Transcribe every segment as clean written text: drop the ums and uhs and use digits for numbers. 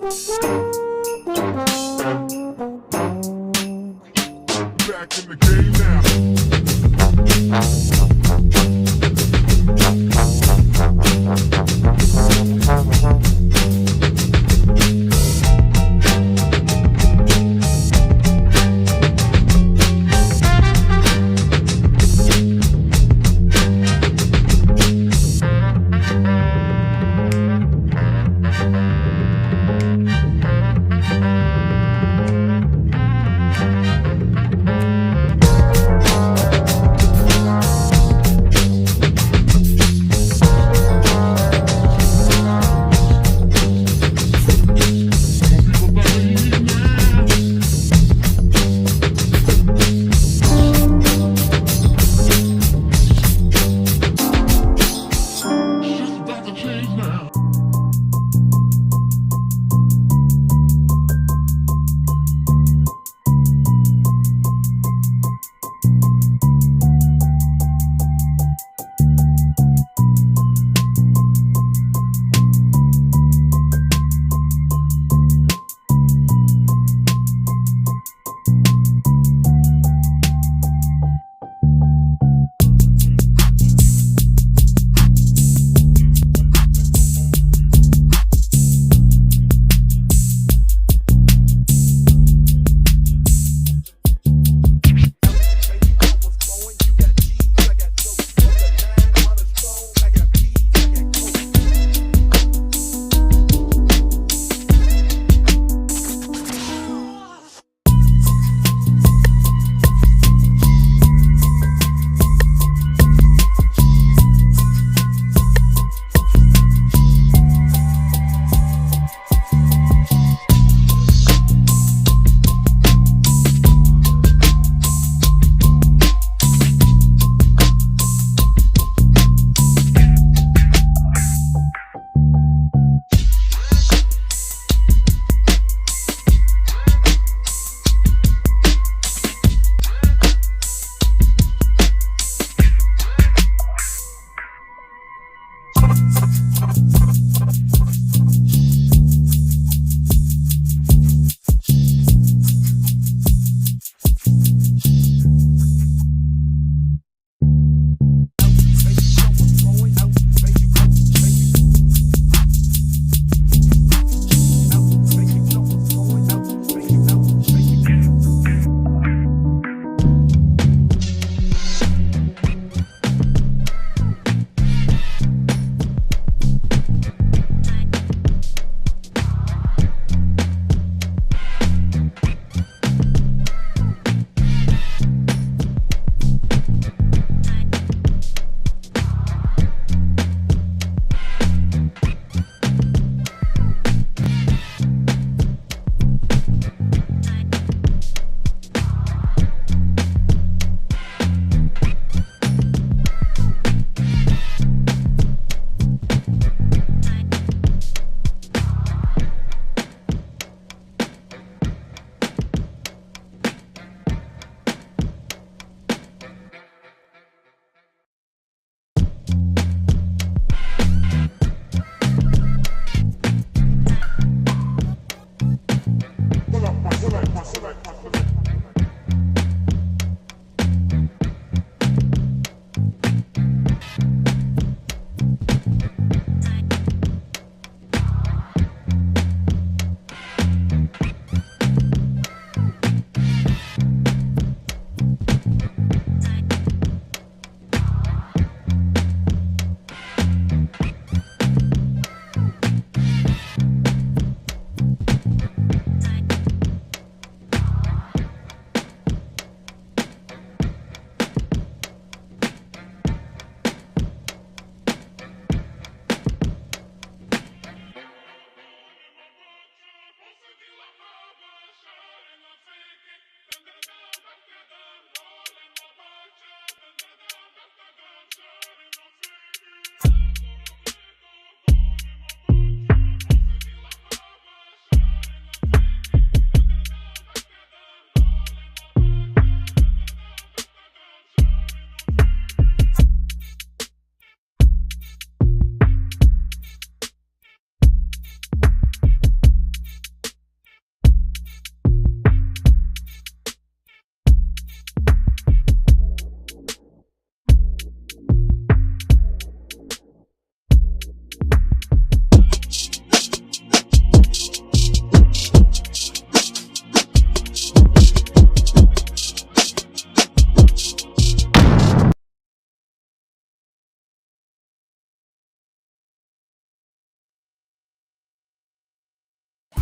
Back in the game now.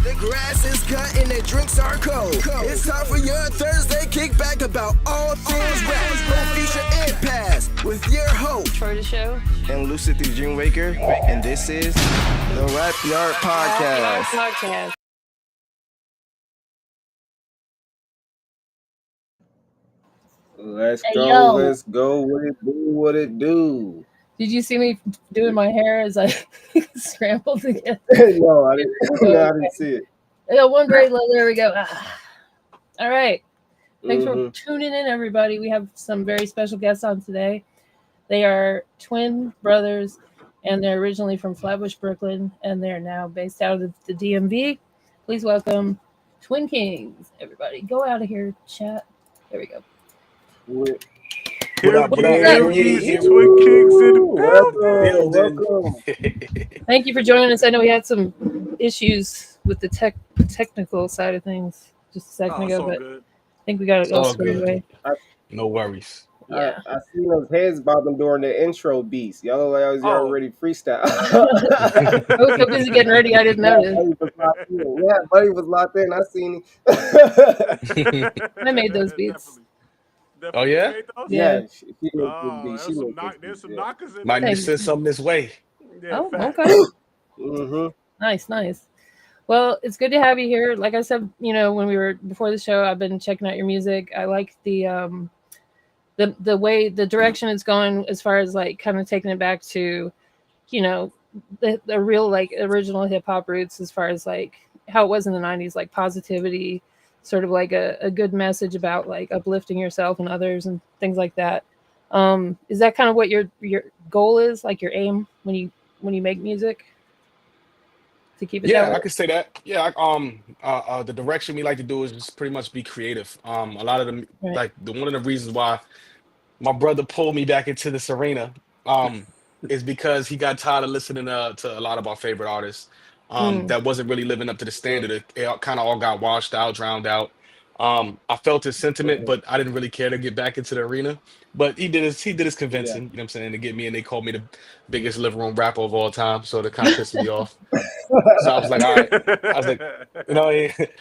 The grass is cut and the drinks are cold. It's time for your Thursday kickback about all things rap. Co-feature and pass with your host, Troydashow. And Lucid the Dreamwaker. And this is the Therapyard Podcast. Let's go. Let's go. What it do? Did you see me doing my hair as I scrambled again? No, I didn't see it. One great level. There we go. All right. Thanks for tuning in, everybody. We have some very special guests on today. They are twin brothers, and they're originally from Flatbush, Brooklyn, and they're now based out of the DMV. Please welcome Twin KINGZ, everybody. Go out of here, chat. There we go. What up? Twin KINGZ in the building. Thank you for joining us. I know we had some issues with the technical side of things just a second ago, but good. I think we got it all squared away. No worries. Yeah. I seen those heads bobbing during the intro beats. Y'all look like I was already freestyle. I was so busy getting ready, I didn't notice. Buddy was locked in. I seen him. I made those beats. Definitely. Oh yeah? Yeah. There's some knockers in Might there. need to send some this way. Yeah, okay. Nice. Well, it's good to have you here. Like I said, when we were before the show, I've been checking out your music. I like the way the direction it's going as far as like kind of taking it back to, the real like original hip hop roots as far as like how it was in the 90s, like positivity, sort of like a good message about like uplifting yourself and others and things like that. Is that kind of what your goal is, like your aim when you make music? To keep it Yeah, that way? I could say that. Yeah, the direction we like to do is just pretty much be creative. A lot of them, Right. one of the reasons why my brother pulled me back into this arena is because he got tired of listening to a lot of our favorite artists that wasn't really living up to the standard. It kind of all got washed out, drowned out. I felt his sentiment, but I didn't really care to get back into the arena. But he did his convincing, you know what I'm saying, to get me, and they called me the biggest living room rapper of all time. So that kind of pissed me off. So I was like, all right. I was like,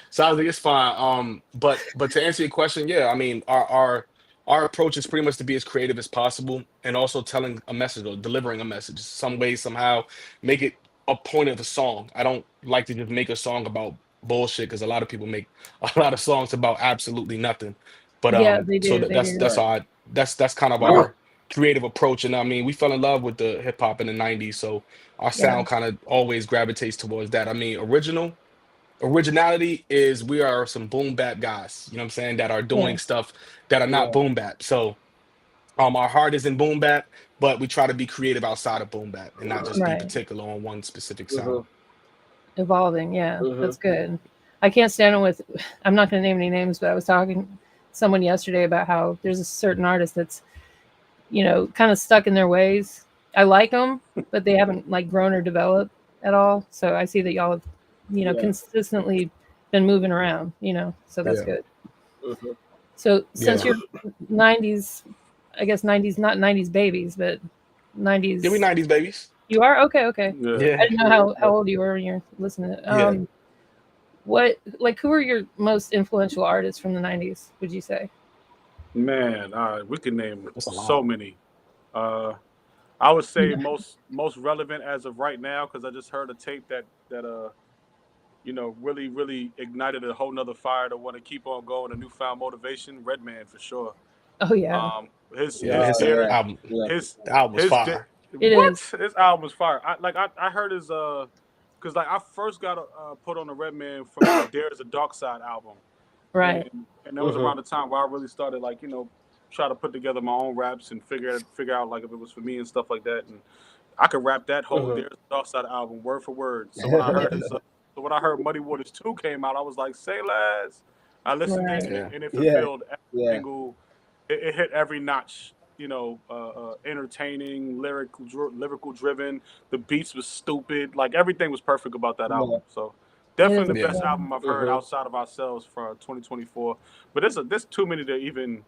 so I was like, it's fine. But to answer your question, yeah, I mean, our approach is pretty much to be as creative as possible, and also telling a message or delivering a message some way, somehow, make it a point of a song. I don't like to just make a song about bullshit, because a lot of people make a lot of songs about absolutely nothing. But Yeah, they do. so They that's do. that's kind of our creative approach. And I mean, we fell in love with the hip hop in the 90s, so our sound kind of always gravitates towards that. I mean, originality is we are some boom bap guys, you know what I'm saying, that are doing stuff that are not boom bap. So our heart is in boom bap, but we try to be creative outside of boom bap and not just be particular on one specific sound. Evolving, that's good. I can't stand it with, I'm not going to name any names, but I was talking to someone yesterday about how there's a certain artist that's, kind of stuck in their ways. I like them, but they haven't like grown or developed at all. So I see that y'all have, consistently been moving around, so that's good. So since you're 90s, I guess 90s, not 90s babies, but 90s. Yeah, we 90s babies. You are? Okay. Yeah. I didn't know how old you were when you're listening. Who are your most influential artists from the 90s, would you say? Man, we could name so many. I would say most relevant as of right now, because I just heard a tape that really, really ignited a whole nother fire to want to keep on going, a newfound motivation. Redman, for sure. Oh yeah. His album. His album was fire. His album was fire. I heard his because I first got put on the Redman from the There's a Dark Side album. Right. And that was around the time where I really started try to put together my own raps and figure out like if it was for me and stuff like that. And I could rap that whole There's a Dark Side album word for word. So when I heard Muddy Waters 2 came out, I was like, say less. I listened and it fulfilled every single. It hit every notch. Entertaining, lyrical driven. The beats was stupid. Like everything was perfect about that album. So definitely the best album I've heard outside of ourselves for 2024. But there's too many to even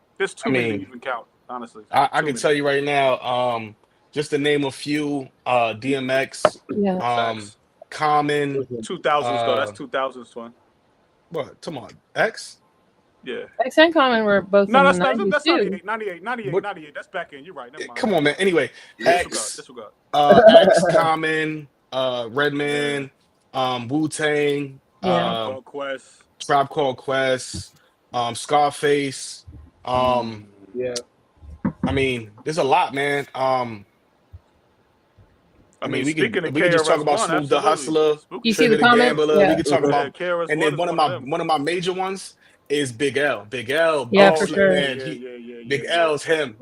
count. Honestly, I can tell you right now. Just to name a few: DMX, Common. 2000s though. That's 2000s one. What? Come on, X. Yeah. X and Common were both No, in the 90s that's too. 98. That's back in. You're right. Never mind. Come on, man. Anyway, X, Disregard. X, Common, Redman, Wu-Tang, Tribe Called Quest, Scarface. Yeah. I mean, there's a lot, man. I mean, we could just talk about Smooth the Hustler, You see the Trigger comments? Gambler. Yeah. We could talk about, KRS and then One one of my major ones is Big L. Big L, Yeah, oh, for sure. Man, Big L's him.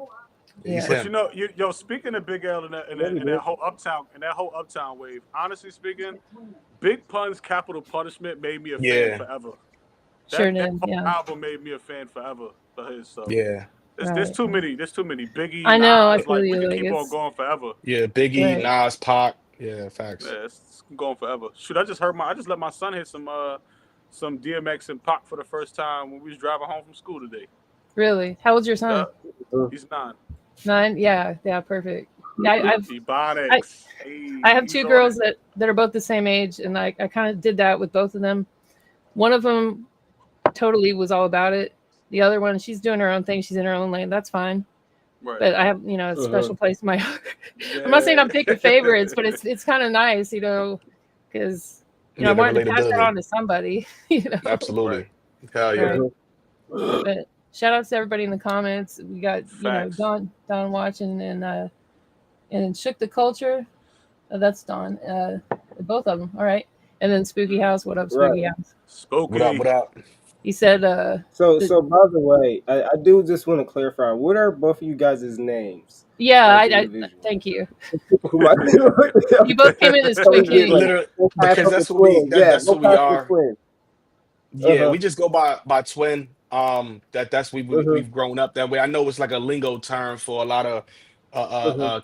Yeah. He's But him. speaking of Big L and that whole uptown wave, honestly speaking, Big Pun's Capital Punishment made me a fan forever. That whole album made me a fan forever for his. So Yeah. There's too many. Biggie. I know. Nas, we can keep on going forever. Yeah, Biggie, Nas, Pac. Yeah, facts. Yeah, it's going forever. Shoot, I just let my son hit some DMX and Pac for the first time when we was driving home from school today. Really? How old's your son? He's 9. 9? Yeah, perfect. I have 2 girls that are both the same age, and I kind of did that with both of them. One of them totally was all about it. The other one, she's doing her own thing. She's in her own lane. That's fine. Right. But I have, a special place in my heart. I'm not saying I'm picking favorites, but it's kind of nice, because I wanted to pass that on to somebody. Absolutely. Hell yeah. Right. But shout out to everybody in the comments. We got Don watching and Shook the Culture. That's Don. Both of them. All right. And then Spooky House. What up, Spooky House? Spooky. What up? He said, So by the way, I do just want to clarify. What are both of you guys' names? Yeah, I thank you. You both came in as twin kings. Literally, because that's what we are. Yeah, we just go by twin. That's we've grown up that way. I know it's like a lingo term for a lot of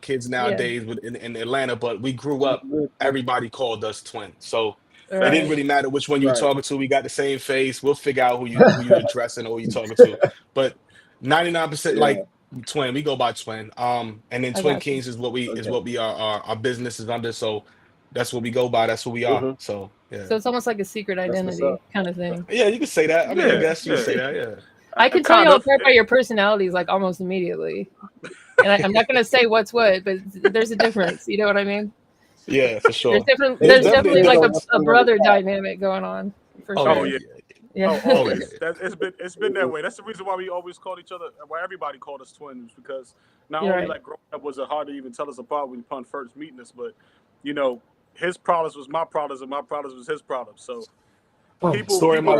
kids nowadays in Atlanta, but we grew up. Everybody called us twin, so. It didn't really matter which one you were talking to. We got the same face. We'll figure out who you're addressing or who you're talking to. But 99% like twin. We go by twin. And then Twin Kings is what we are. Our business is under. So that's what we go by. That's who we are. So yeah. So it's almost like a secret identity kind of thing. Yeah, you can say that. I mean, I guess you can say that. Yeah. I can tell you apart by your personalities like almost immediately. And I'm not going to say what's what, but there's a difference. You know what I mean? Yeah, for sure. There's definitely like a brother dynamic going on. For sure. Oh yeah. Always. It's been that way. That's the reason why we always called each other. Why everybody called us twins, because not only like growing up was it hard to even tell us apart when Pun first meeting us, but his problems was my problems and my problems was his problems. So people throw away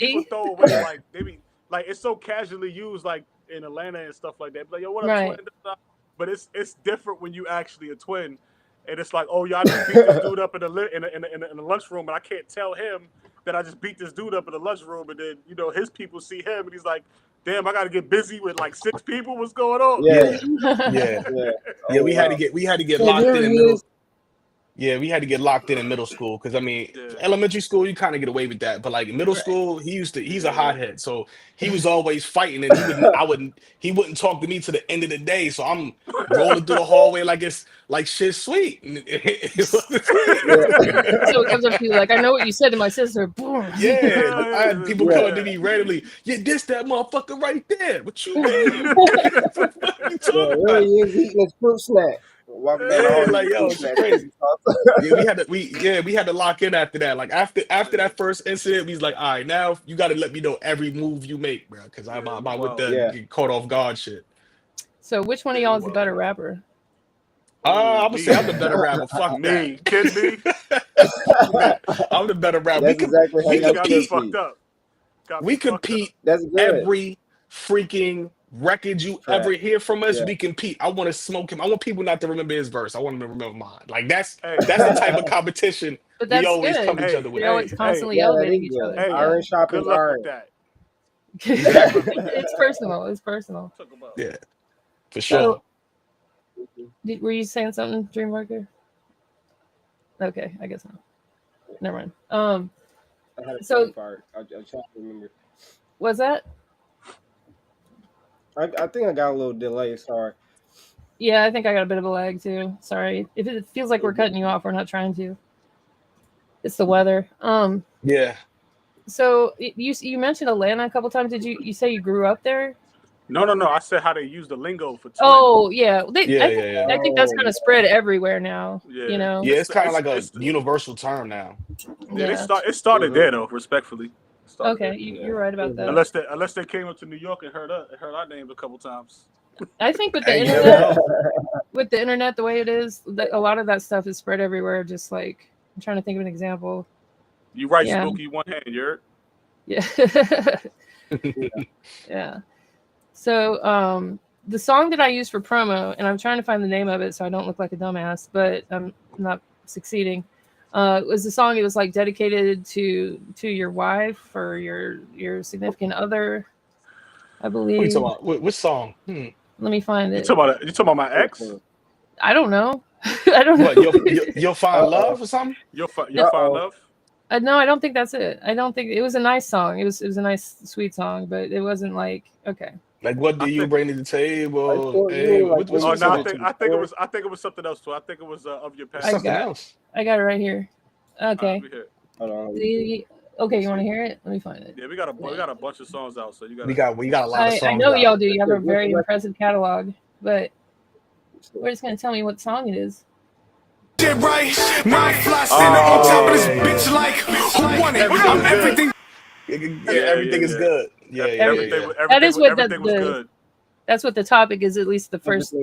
like they be like it's so casually used like in Atlanta and stuff like that. Like, yo, what up, twin? But it's different when you actually a twin, and it's like, oh, y'all just beat this dude up in the lunchroom, and I can't tell him that I just beat this dude up in the lunchroom, and then his people see him, and he's like, damn, I got to get busy with like 6 people. What's going on? Yeah. We had to get locked in the middle. Yeah, we had to get locked in middle school because I mean, elementary school you kind of get away with that, but like middle school, he's a hothead, so he was always fighting, and he wouldn't talk to me to the end of the day. So I'm rolling through the hallway like it's like shit sweet. So it comes up to you like, I know what you said to my sister. Yeah, I had people calling to me randomly. Yeah, this that motherfucker right there. What you mean? He's eating his fruit snack. Like yo, it's crazy. we had to lock in after that. Like after that first incident, he's like, all right, now you got to let me know every move you make, bro, because I'm with the get caught off guard shit. So which one of y'all is the better rapper? I'm gonna say I'm the better rapper. Fuck me, kid me. I'm the better rapper. That's we compete. Fucked up. We compete. That's good. Every freaking record you ever hear from us, we compete. I want to smoke him. I want people not to remember his verse. I want them to remember mine. Like that's the type of competition we always come each other with. We always constantly elevating each other. Iron sharpens iron. It's personal. It's personal. Yeah, for sure. Were you saying something, Dreamwaker? Okay, I guess not. Never mind. I had a part. I'm trying to remember. Was that? I think I got a little delay. Sorry. Yeah, I think I got a bit of a lag too. Sorry. If it feels like we're cutting you off, we're not trying to. It's the weather. Yeah. So you mentioned Atlanta a couple times. Did you say you grew up there? No. I said how they use the lingo for twin. Oh yeah, Yeah. I think that's kind of spread everywhere now. Yeah. You know. Yeah, it's kind of like a universal term now. Yeah, it started there though, respectfully. Okay, you're right about that. Unless they came up to New York and heard our names a couple times. I think with the internet, the way it is, a lot of that stuff is spread everywhere. Just like I'm trying to think of an example. You write Spooky one hand, you're. Yeah. Yeah. So the song that I used for promo, and I'm trying to find the name of it so I don't look like a dumbass, but I'm not succeeding. Was the song, it was like dedicated to your wife or your significant other, I believe. What are you talking about? Which song? Let me find it. You talking about my ex? I don't know. I don't know. What, you'll find love or something? You'll find love? No, I don't think that's it. I don't think it was a nice song. It was a nice, sweet song, but it wasn't like okay. Like, what do you bring to the table? I think it was something else too. I think it was of your past. Something else. I got it right here. Okay. Hold on. Okay, you want to hear it? Let me find it. Yeah, we got a bunch of songs out, so you got. We got a lot of songs. I know y'all do. You have a very impressive catalog, but we're just gonna tell me what song it is. Shit right, my fly center on top of this bitch like who won it? I'm everything. Yeah, everything is good. Yeah, everything. That is what everything was good. That's what the topic is. At least the first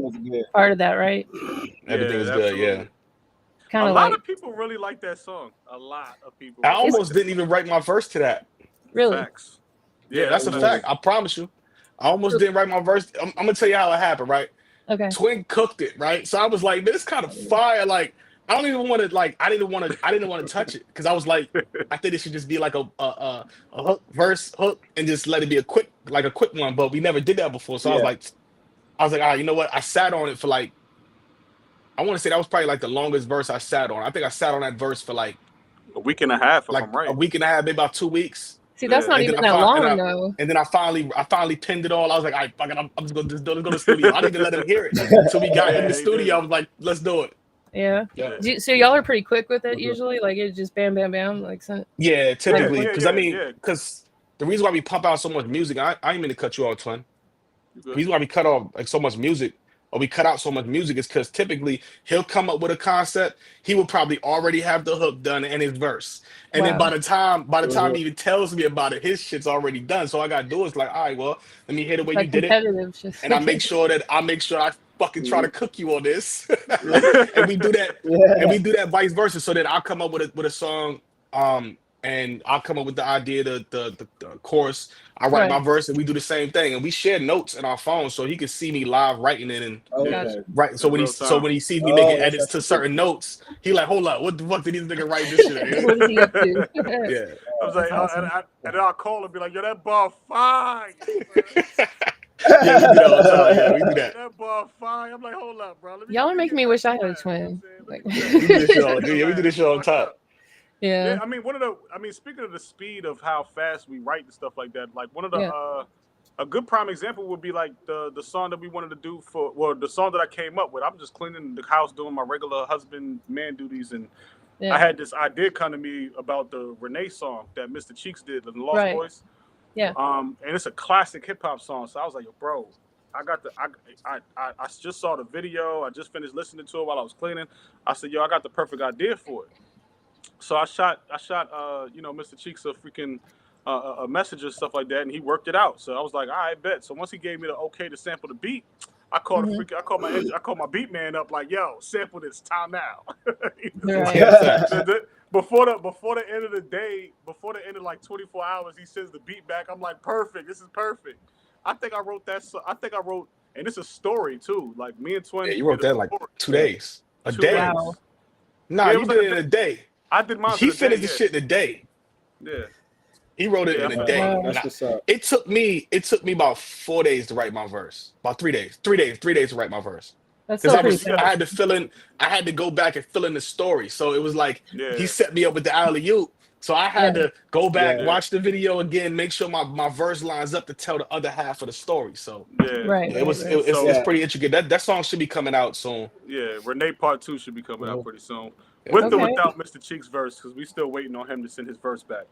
part of that, right? Everything is good. Yeah. Kind of a lot of people really like that song. A lot of people. I almost didn't even write my verse to that. Really? Facts. Yeah, that's a fact. I promise you. I almost didn't write my verse. I'm gonna tell you how it happened, right? Okay. Twin cooked it, right? So I was like, man, it's kind of fire. Like, I don't even want to I didn't want to touch it because I was like, I think it should just be like a hook, verse, hook, and just let it be a quick one. But we never did that before, so I was like, all right, you know what? I sat on it for like, I want to say that was probably like the longest verse I sat on. I think I sat on that verse for like a week and a half. Like I'm right. A week and a half, maybe about 2 weeks. See, that's not even that long though. And then I finally pinned it all. I was like, all right, fuck it, I'm just gonna let's go to the studio. I didn't even let him hear it. So we got in the studio. I was like, let's do it. Yeah. So y'all are pretty quick with it usually? Like it's just bam, bam, bam? Like yeah, typically. Because because the reason why we pump out so much music, I ain't mean to cut you off, Twin. The reason why we cut off like so much music, or we cut out so much music, is because typically he'll come up with a concept. He will probably already have the hook done and his verse. And then by the time he even tells me about it, his shit's already done. So all I gotta do is like, all right, well, let me hear the way you did it. And I make sure I fucking try to cook you on this. And we do that. And we do that vice versa. So that I'll come up with a song, and I'll come up with the idea, the chorus. I write my verse, and we do the same thing. And we share notes in our phones, so he can see me live writing it. And right, so when he sees me making edits to certain notes, he like, hold up, what the fuck did these niggas write this shit? What is he up to? Yeah, I was like, awesome. and then I'll call and be like, yo, that bar fine. Yeah, we do that all the time. Yeah, we do that. That bar fine. I'm like, hold up, bro. Y'all are making me wish I had a twin. We do this shit all the time. Yeah. I mean, speaking of the speed of how fast we write and stuff like that, like one of the a good prime example would be like the song that we wanted to do the song that I came up with. I'm just cleaning the house, doing my regular husband man duties, and I had this idea come to me about the Renee song that Mr. Cheeks did, the Lost Boys. Yeah. And it's a classic hip hop song. So I was like, yo, bro, I just saw the video. I just finished listening to it while I was cleaning. I said, yo, I got the perfect idea for it. So I shot Mr. Cheeks a freaking a message and stuff like that, and he worked it out. So I was like, all right, bet. So once he gave me the okay to sample the beat, I called my beat man up like, yo, sample this time now. Before the end of the day, before the end of like 24 hours, he sends the beat back. I'm like, perfect. This is perfect. I think I wrote, and it's a story too. Like me and Twin. Yeah, you wrote that in like 2 days. A day. Wow. Nah, you did it in a day. I did mine. He finished the shit in a day. Yeah. He wrote it in a day. It took me about 4 days to write my verse. About 3 days. 3 days to write my verse. Because I had to go back and fill in the story. So it was like he set me up with the alley-oop, So I had to go back, watch the video again, make sure my verse lines up to tell the other half of the story. So it's pretty intricate. That song should be coming out soon. Yeah, Renee Part 2 should be coming out pretty soon. With or without Mr. Cheek's verse, because we still waiting on him to send his verse back.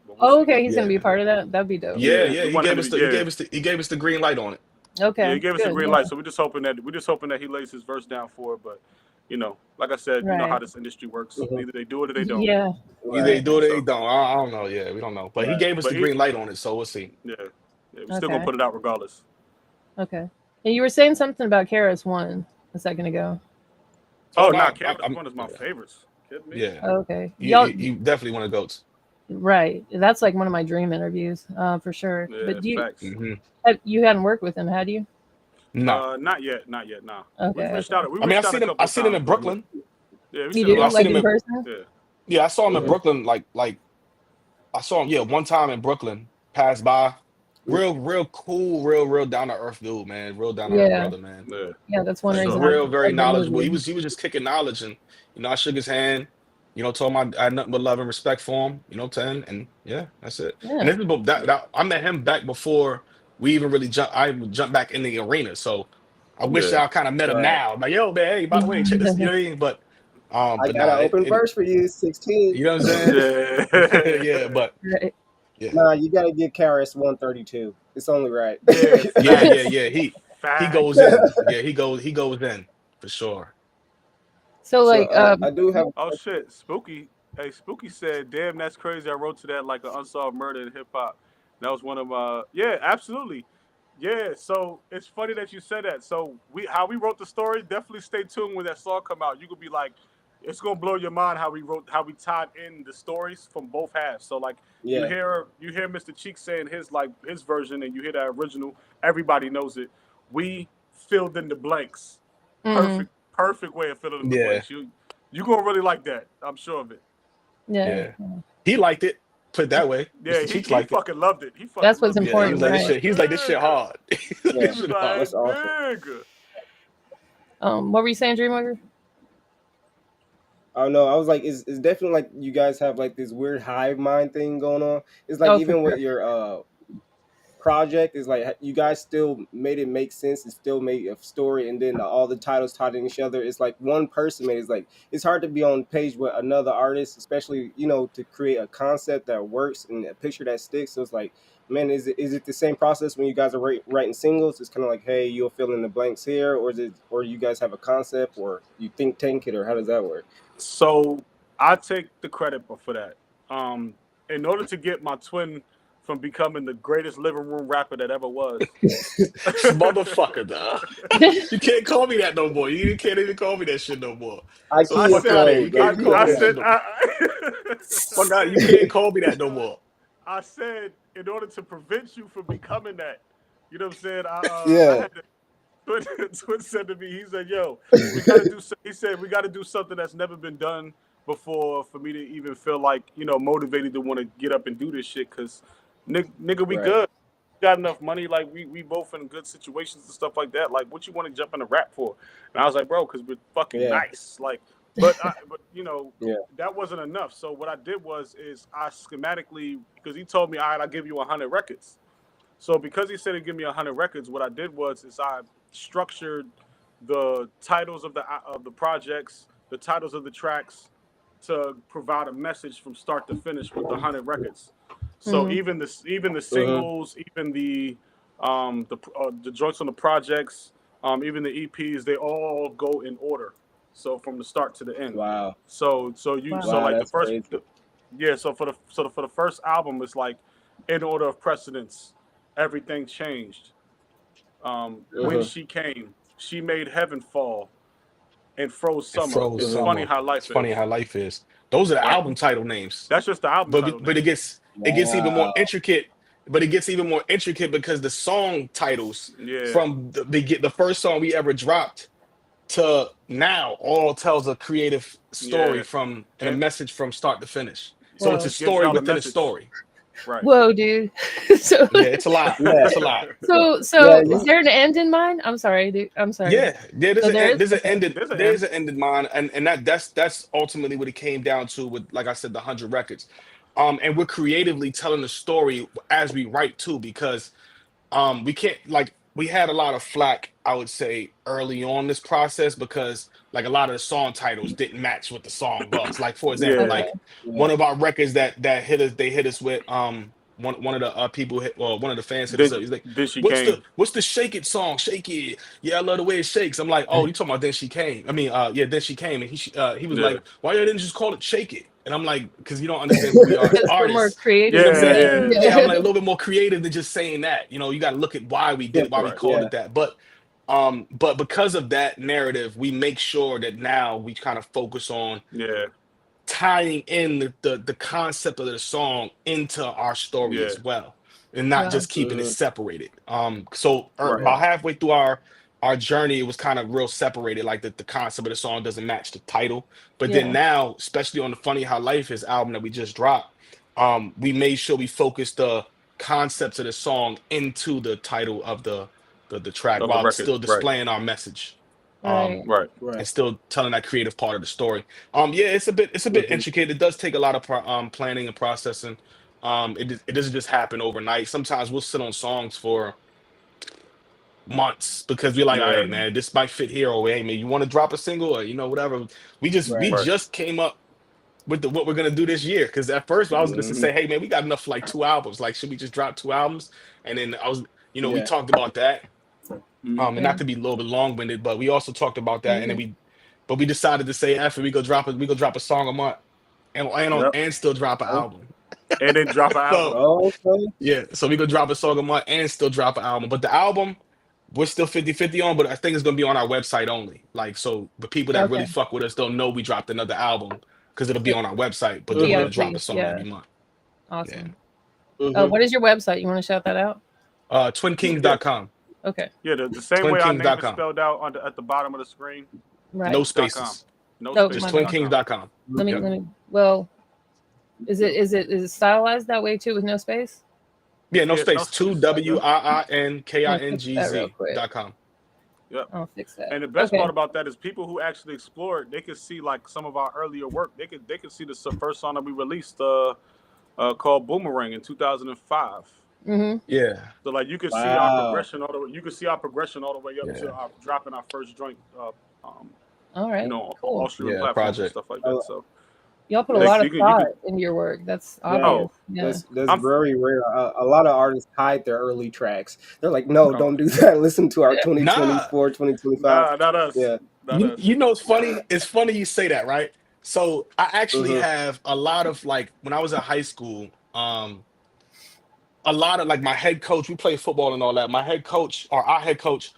He's gonna be a part of that. That'd be dope. Yeah. He gave us the green light on it. Okay. Yeah, he gave us the green light. So we're just hoping that he lays his verse down for it. But like I said, you know how this industry works. Either they do it or they don't. Yeah. Either they do it or they don't. I don't know. Yeah, we don't know. But he gave us the green light on it, so we'll see. Yeah. We're still gonna put it out regardless. Okay. And you were saying something about KRS-One a second ago. KRS-One is my favorites. Yeah. Okay. You definitely one of the GOATs. Right. That's like one of my dream interviews, for sure. Yeah, but you hadn't worked with him, had you? No. Not yet. No. Okay. I seen him in Brooklyn. Yeah, you do? Like in person? Yeah, I saw him in Brooklyn. Like I saw him. One time in Brooklyn. Passed by. Real cool, real down to earth dude, man. Real down to earth brother, man. Yeah, that's one reason. Very knowledgeable. He was just kicking knowledge, and I shook his hand. Told him I had nothing but love and respect for him. And that's it. Yeah. And this is I met him back before we even really jumped back in the arena. So I wish I kind of met him now. I'm like, yo, man, hey, by the way, check this. You know what I mean? But I got an open verse for you, 16. You know what I'm saying? Yeah, but. Right. Yeah. Nah, you gotta get KRS 132. It's only right. Yeah. He goes in. Yeah, he goes in for sure. So I do have. Oh shit, Spooky. Hey, Spooky said, "Damn, that's crazy. I wrote to that like an unsolved murder in hip hop." That was one of my. Yeah, absolutely. Yeah. So it's funny that you said that. So how we wrote the story. Definitely stay tuned when that song come out. You could be like, it's gonna blow your mind how we tied in the stories from both halves. So like you hear Mr. Cheek saying his version, and you hear that original. Everybody knows it. We filled in the blanks. Perfect way of filling in the blanks. You gonna really like that. I'm sure of it. Yeah. He liked it. Put it that way. Yeah, he fucking loved it. That's what's important. He's like, this shit hard. That's awesome. What were you saying, Dreamwaker? Oh no, I was like, it's definitely like you guys have like this weird hive mind thing going on. It's like even with your project is like you guys still made it make sense and still made a story, and then all the titles tied in each other. It's like one person made. It's like it's hard to be on page with another artist, especially to create a concept that works and a picture that sticks. So it's like, man, is it the same process when you guys are writing singles? It's kind of like, hey, you'll fill in the blanks here, or you guys have a concept, or you think tank it, or how does that work? So I take the credit for that. In order to get my twin from becoming the greatest living room rapper that ever was. Motherfucker, dog. You can't call me that no more. You can't even call me that shit no more. I said, you can't call me that no more. I said, in order to prevent you from becoming that, you know what I'm saying? Twin said to me, he said, yo, we got to do something that's never been done before for me to even feel like, motivated to want to get up and do this shit. Cause nigga, we good. We got enough money. Like we both in good situations and stuff like that. Like what you want to jump in a rap for? And I was like, bro, cause we're fucking nice. Like, but that wasn't enough. So what I did was I schematically, because he told me, all right, I'll give you 100 records. So because he said he'd give me 100 records, what I did was I structured the titles of the projects, the titles of the tracks, to provide a message from start to finish with the 100 records. So even the singles, even the joints on the projects, even the EPs, they all go in order. So from the start to the end. Wow. So like the first, so for the first album, it's like in order of precedence, everything changed. When she came, she made heaven fall and froze summer. It's funny how life is. Those are the album title names. That's just the album title but it gets even more intricate. But it gets even more intricate because the song titles from the first song we ever dropped to now all tells a creative story and a message from start to finish. So it's a story within a story. Right. Whoa, dude. It's a lot. It's a lot. So is there an end in mind? I'm sorry, dude. I'm sorry. Yeah, there's an end in mind, and that's ultimately what it came down to with, like I said, the 100 records. And we're creatively telling the story as we write too, because we can't, like, we had a lot of flack, I would say, early on this process, because like a lot of the song titles didn't match what the song was. Like, for example, Yeah. like one of our records that hit us, they hit us with one of the people hit, well, one of the fans hit us up. He's like, Then She what's Came. the Shake It song? Shake It. Yeah, I love the way it shakes. I'm like, oh, you talking about Then She Came. I mean, yeah, Then She Came. And he was Yeah. like, why you didn't just call it Shake It? And I'm like, because you don't understand who we are as Because we're more artists. creative. You know what I'm saying? Yeah. Yeah, I'm like a little bit more creative than just saying that. You know, you got to look at why we did it, why we Right. called it that. But because of that narrative, we make sure that now we kind of focus on Yeah. tying in the concept of the song into our story Yeah. as well, and not Wow. just keeping it separated. So Right. about halfway through our journey, it was kind of real separated, like the concept of the song doesn't match the title. But then Yeah. now, especially on the Funny How Life Is album that we just dropped, we made sure we focused the concepts of the song into the title of the track, Of the while record. still Right. displaying our message. Right. Right. And still telling that creative part of the story. Yeah, it's a bit intricate. It does take a lot of planning and processing. It doesn't just happen overnight. Sometimes we'll sit on songs for months because we're like, all right, man, this might fit here, or hey, man, you want to drop a single, or whatever. We just came up with what we're gonna do this year, because at first I was just to say, hey, man, we got enough for like 2 albums. Like, should we just drop 2 albums? And then I was, we talked about that. And not to be a little bit long-winded, but we also talked about that, and then we decided to say, after we go drop a song a month, and still drop an album, and then drop an album. Yeah, so we go drop a song a month and still drop an album. But the album, we're still 50-50 on, but I think it's gonna be on our website only. Like, so the people that really fuck with us don't know we dropped another album, because it'll be on our website, but we're gonna drop a song every month. Awesome. What is your website? You want to shout that out? twinkings.com. Okay. Yeah, the same way our name is spelled out at the bottom of the screen. Right. No spaces. No spaces. Just twinkings.com. Let me. Well, is it stylized that way too, with no space? Yeah, no space. 2WIINKINGZ.com. Yep. I'll fix that. And the best part about that is people who actually explore it, they can see like some of our earlier work. They can see the first song that we released called Boomerang in 2005. Yeah. So like you can see our progression all the way. You can see our progression all the way up to our dropping our first joint. All right. Cool. All streaming platforms project and stuff like that. So y'all put a lot of thought into your work. That's obvious. That's very rare. A lot of artists hide their early tracks. They're like, no, don't do that. Listen to our 2024, 2025. Not us. Yeah. You know, it's funny. It's funny you say that, right? So I actually have a lot of, like, when I was in high school, a lot of, like, my head coach, we played football and all that. My head coach, or our head coach,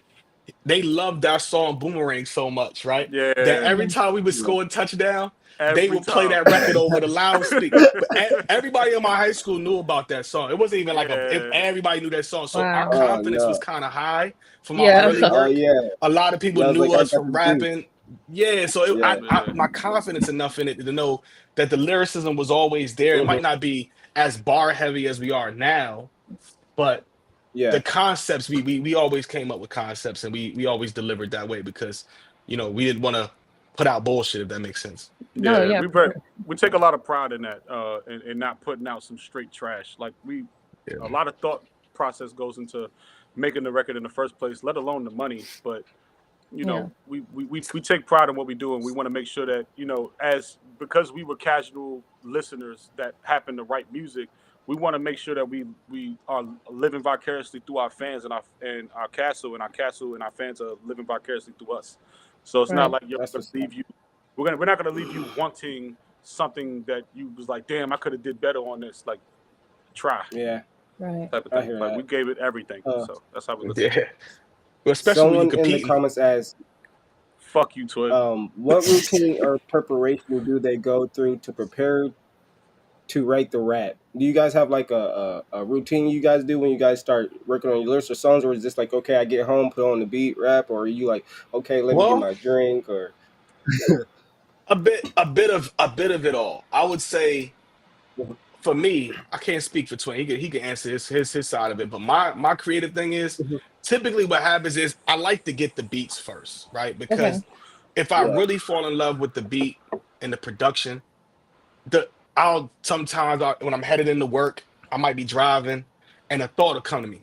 they loved our song Boomerang so much, right? Yeah. That every time we would score a touchdown, they would play that record over the loudspeaker. But everybody in my high school knew about that song. It wasn't even like everybody knew that song. So our confidence was kind of high from our early work. A lot of people knew us from rapping. Yeah, so my confidence enough in it to know that the lyricism was always there. It might not be as bar heavy as we are now, but the concepts, we always came up with concepts, and we always delivered that way, because we didn't want to put out bullshit, if that makes sense. We take a lot of pride in that, and not putting out some straight trash. Like a lot of thought process goes into making the record in the first place, let alone the money. But we take pride in what we do, and we want to make sure that because we were casual listeners that happen to write music, we want to make sure that we are living vicariously through our fans, and our castle, and our fans are living vicariously through us. So it's not like we're not gonna leave you wanting something that you was like, damn, I could have did better on this. Like, try. Yeah. Right. Type of thing. Like, we gave it everything. So that's how we look at it. Well, especially someone when you in the comments asks, "Fuck you, Toy." What routine or preparation do they go through to prepare to write the rap? Do you guys have like a routine you guys do when you guys start working on your lyrics or songs, or is this like, okay, I get home, put on the beat, rap, or are you like, okay, let me get my drink, or a bit of it all? I would say, for me, I can't speak for Twin. He can answer his side of it, but my creative thing is typically what happens is I like to get the beats first, right? Because if I really fall in love with the beat and the production, I'll sometimes when I'm headed into work, I might be driving, and a thought will come to me.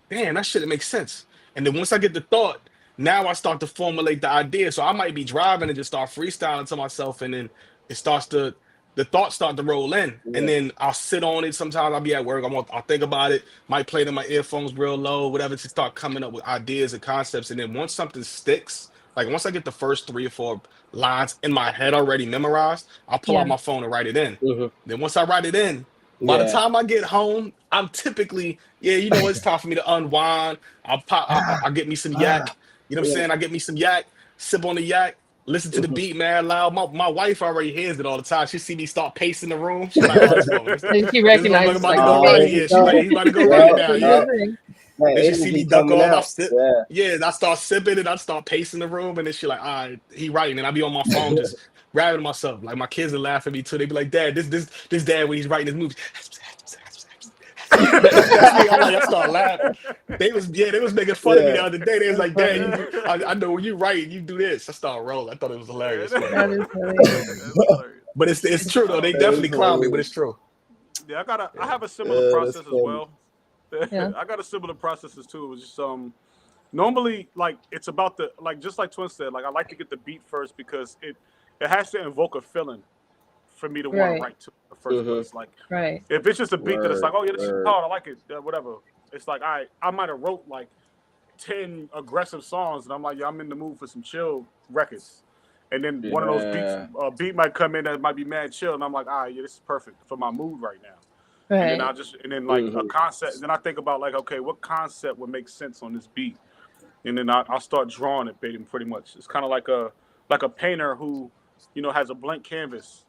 Damn, that shit makes sense. And then once I get the thought, now I start to formulate the idea. So I might be driving and just start freestyling to myself, and then it starts to the thoughts start to roll in, and then I'll sit on it. Sometimes I'll be at work, I'll think about it, might play it in my earphones real low, whatever, to start coming up with ideas and concepts. And then once something sticks, like once I get the first 3 or 4 lines in my head already memorized, I'll pull out my phone and write it in. Then once I write it in, by the time I get home, I'm typically, it's time for me to unwind. I'll get me some yak. You know what I'm saying? I get me some yak, sip on the yak, listen to the beat, man, loud. My wife already hears it all the time. She see me start pacing the room. She's like, she recognizes like, she's like, he's about to go right now. Yeah. Then she see me duck off. I start sipping and I start pacing the room, and then she like, all right, he writing, and I be on my phone just grabbing myself. Like my kids are laughing at me too. They be like, Dad, this dad when he's writing his movies. I start laughing. They was making fun of me the other day. They was like, Dad, I know when you write, you do this. I start rolling. I thought it was hilarious. That is hilarious. But it's true though. They definitely clown me, but it's true. Yeah, I have a similar process as well. Yeah. I got a similar processes too. It was just normally like it's about the just like Twin said, like I like to get the beat first because it has to invoke a feeling for me to want to write to the first place. Like if it's just a beat that it's like, oh yeah, this is hard, I like it, whatever. It's like I might have wrote like 10 aggressive songs and I'm like, yeah, I'm in the mood for some chill records. And then one of those beat might come in that might be mad chill, and I'm like, all right, yeah, this is perfect for my mood right now. And then a concept, and then I think about like, okay, what concept would make sense on this beat? And then I'll start drawing it pretty much. It's kind of like a painter who, has a blank canvas.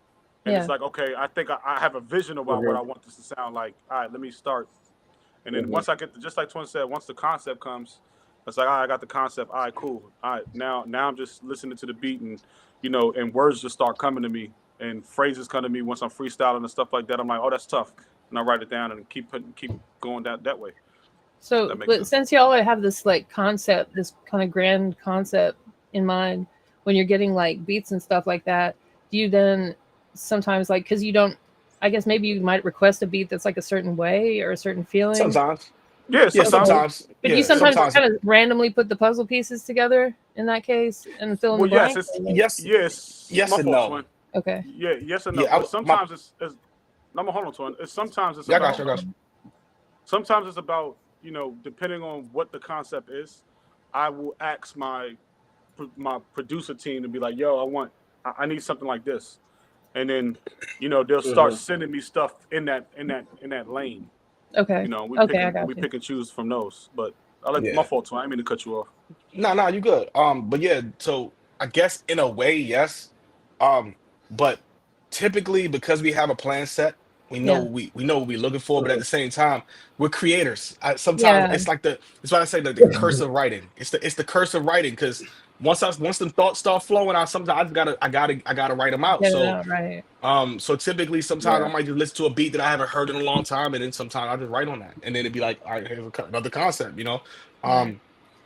And it's like, okay, I think I have a vision about what I want this to sound like. All right, let me start. And then once I get just like Twin said, once the concept comes, it's like, all right, I got the concept. All right, cool. All right, now I'm just listening to the beat, and and words just start coming to me, and phrases come to me once I'm freestyling and stuff like that. I'm like, oh, that's tough, and I write it down and keep going that way. So, but since y'all have this like concept, this kind of grand concept in mind, when you're getting like beats and stuff like that, do you then sometimes like, because you don't, I guess maybe you might request a beat that's like a certain way or a certain feeling? Sometimes. Yeah, sometimes. But you sometimes kind of randomly put the puzzle pieces together in that case and fill in the blanks? Yes and no. Twin. Okay. Yeah, yes and no. But sometimes it's hold on, Twin. Sometimes it's about, I got you. Sometimes it's about, depending on what the concept is, I will ask my producer team to be like, yo, I need something like this. And then, they'll start sending me stuff in that lane. Okay. We pick and choose from those. But my fault, Twin. I didn't mean to cut you off. No, you good. But yeah, so I guess in a way, yes. But typically because we have a plan set, we know we know what we're looking for, but at the same time, we're creators. Sometimes it's like it's what I say, the curse of writing. It's the curse of writing, because once them thoughts start flowing out, sometimes I gotta write them out. So typically sometimes I might just listen to a beat that I haven't heard in a long time, and then sometimes I just write on that, and then it'd be like, all right, here's another concept,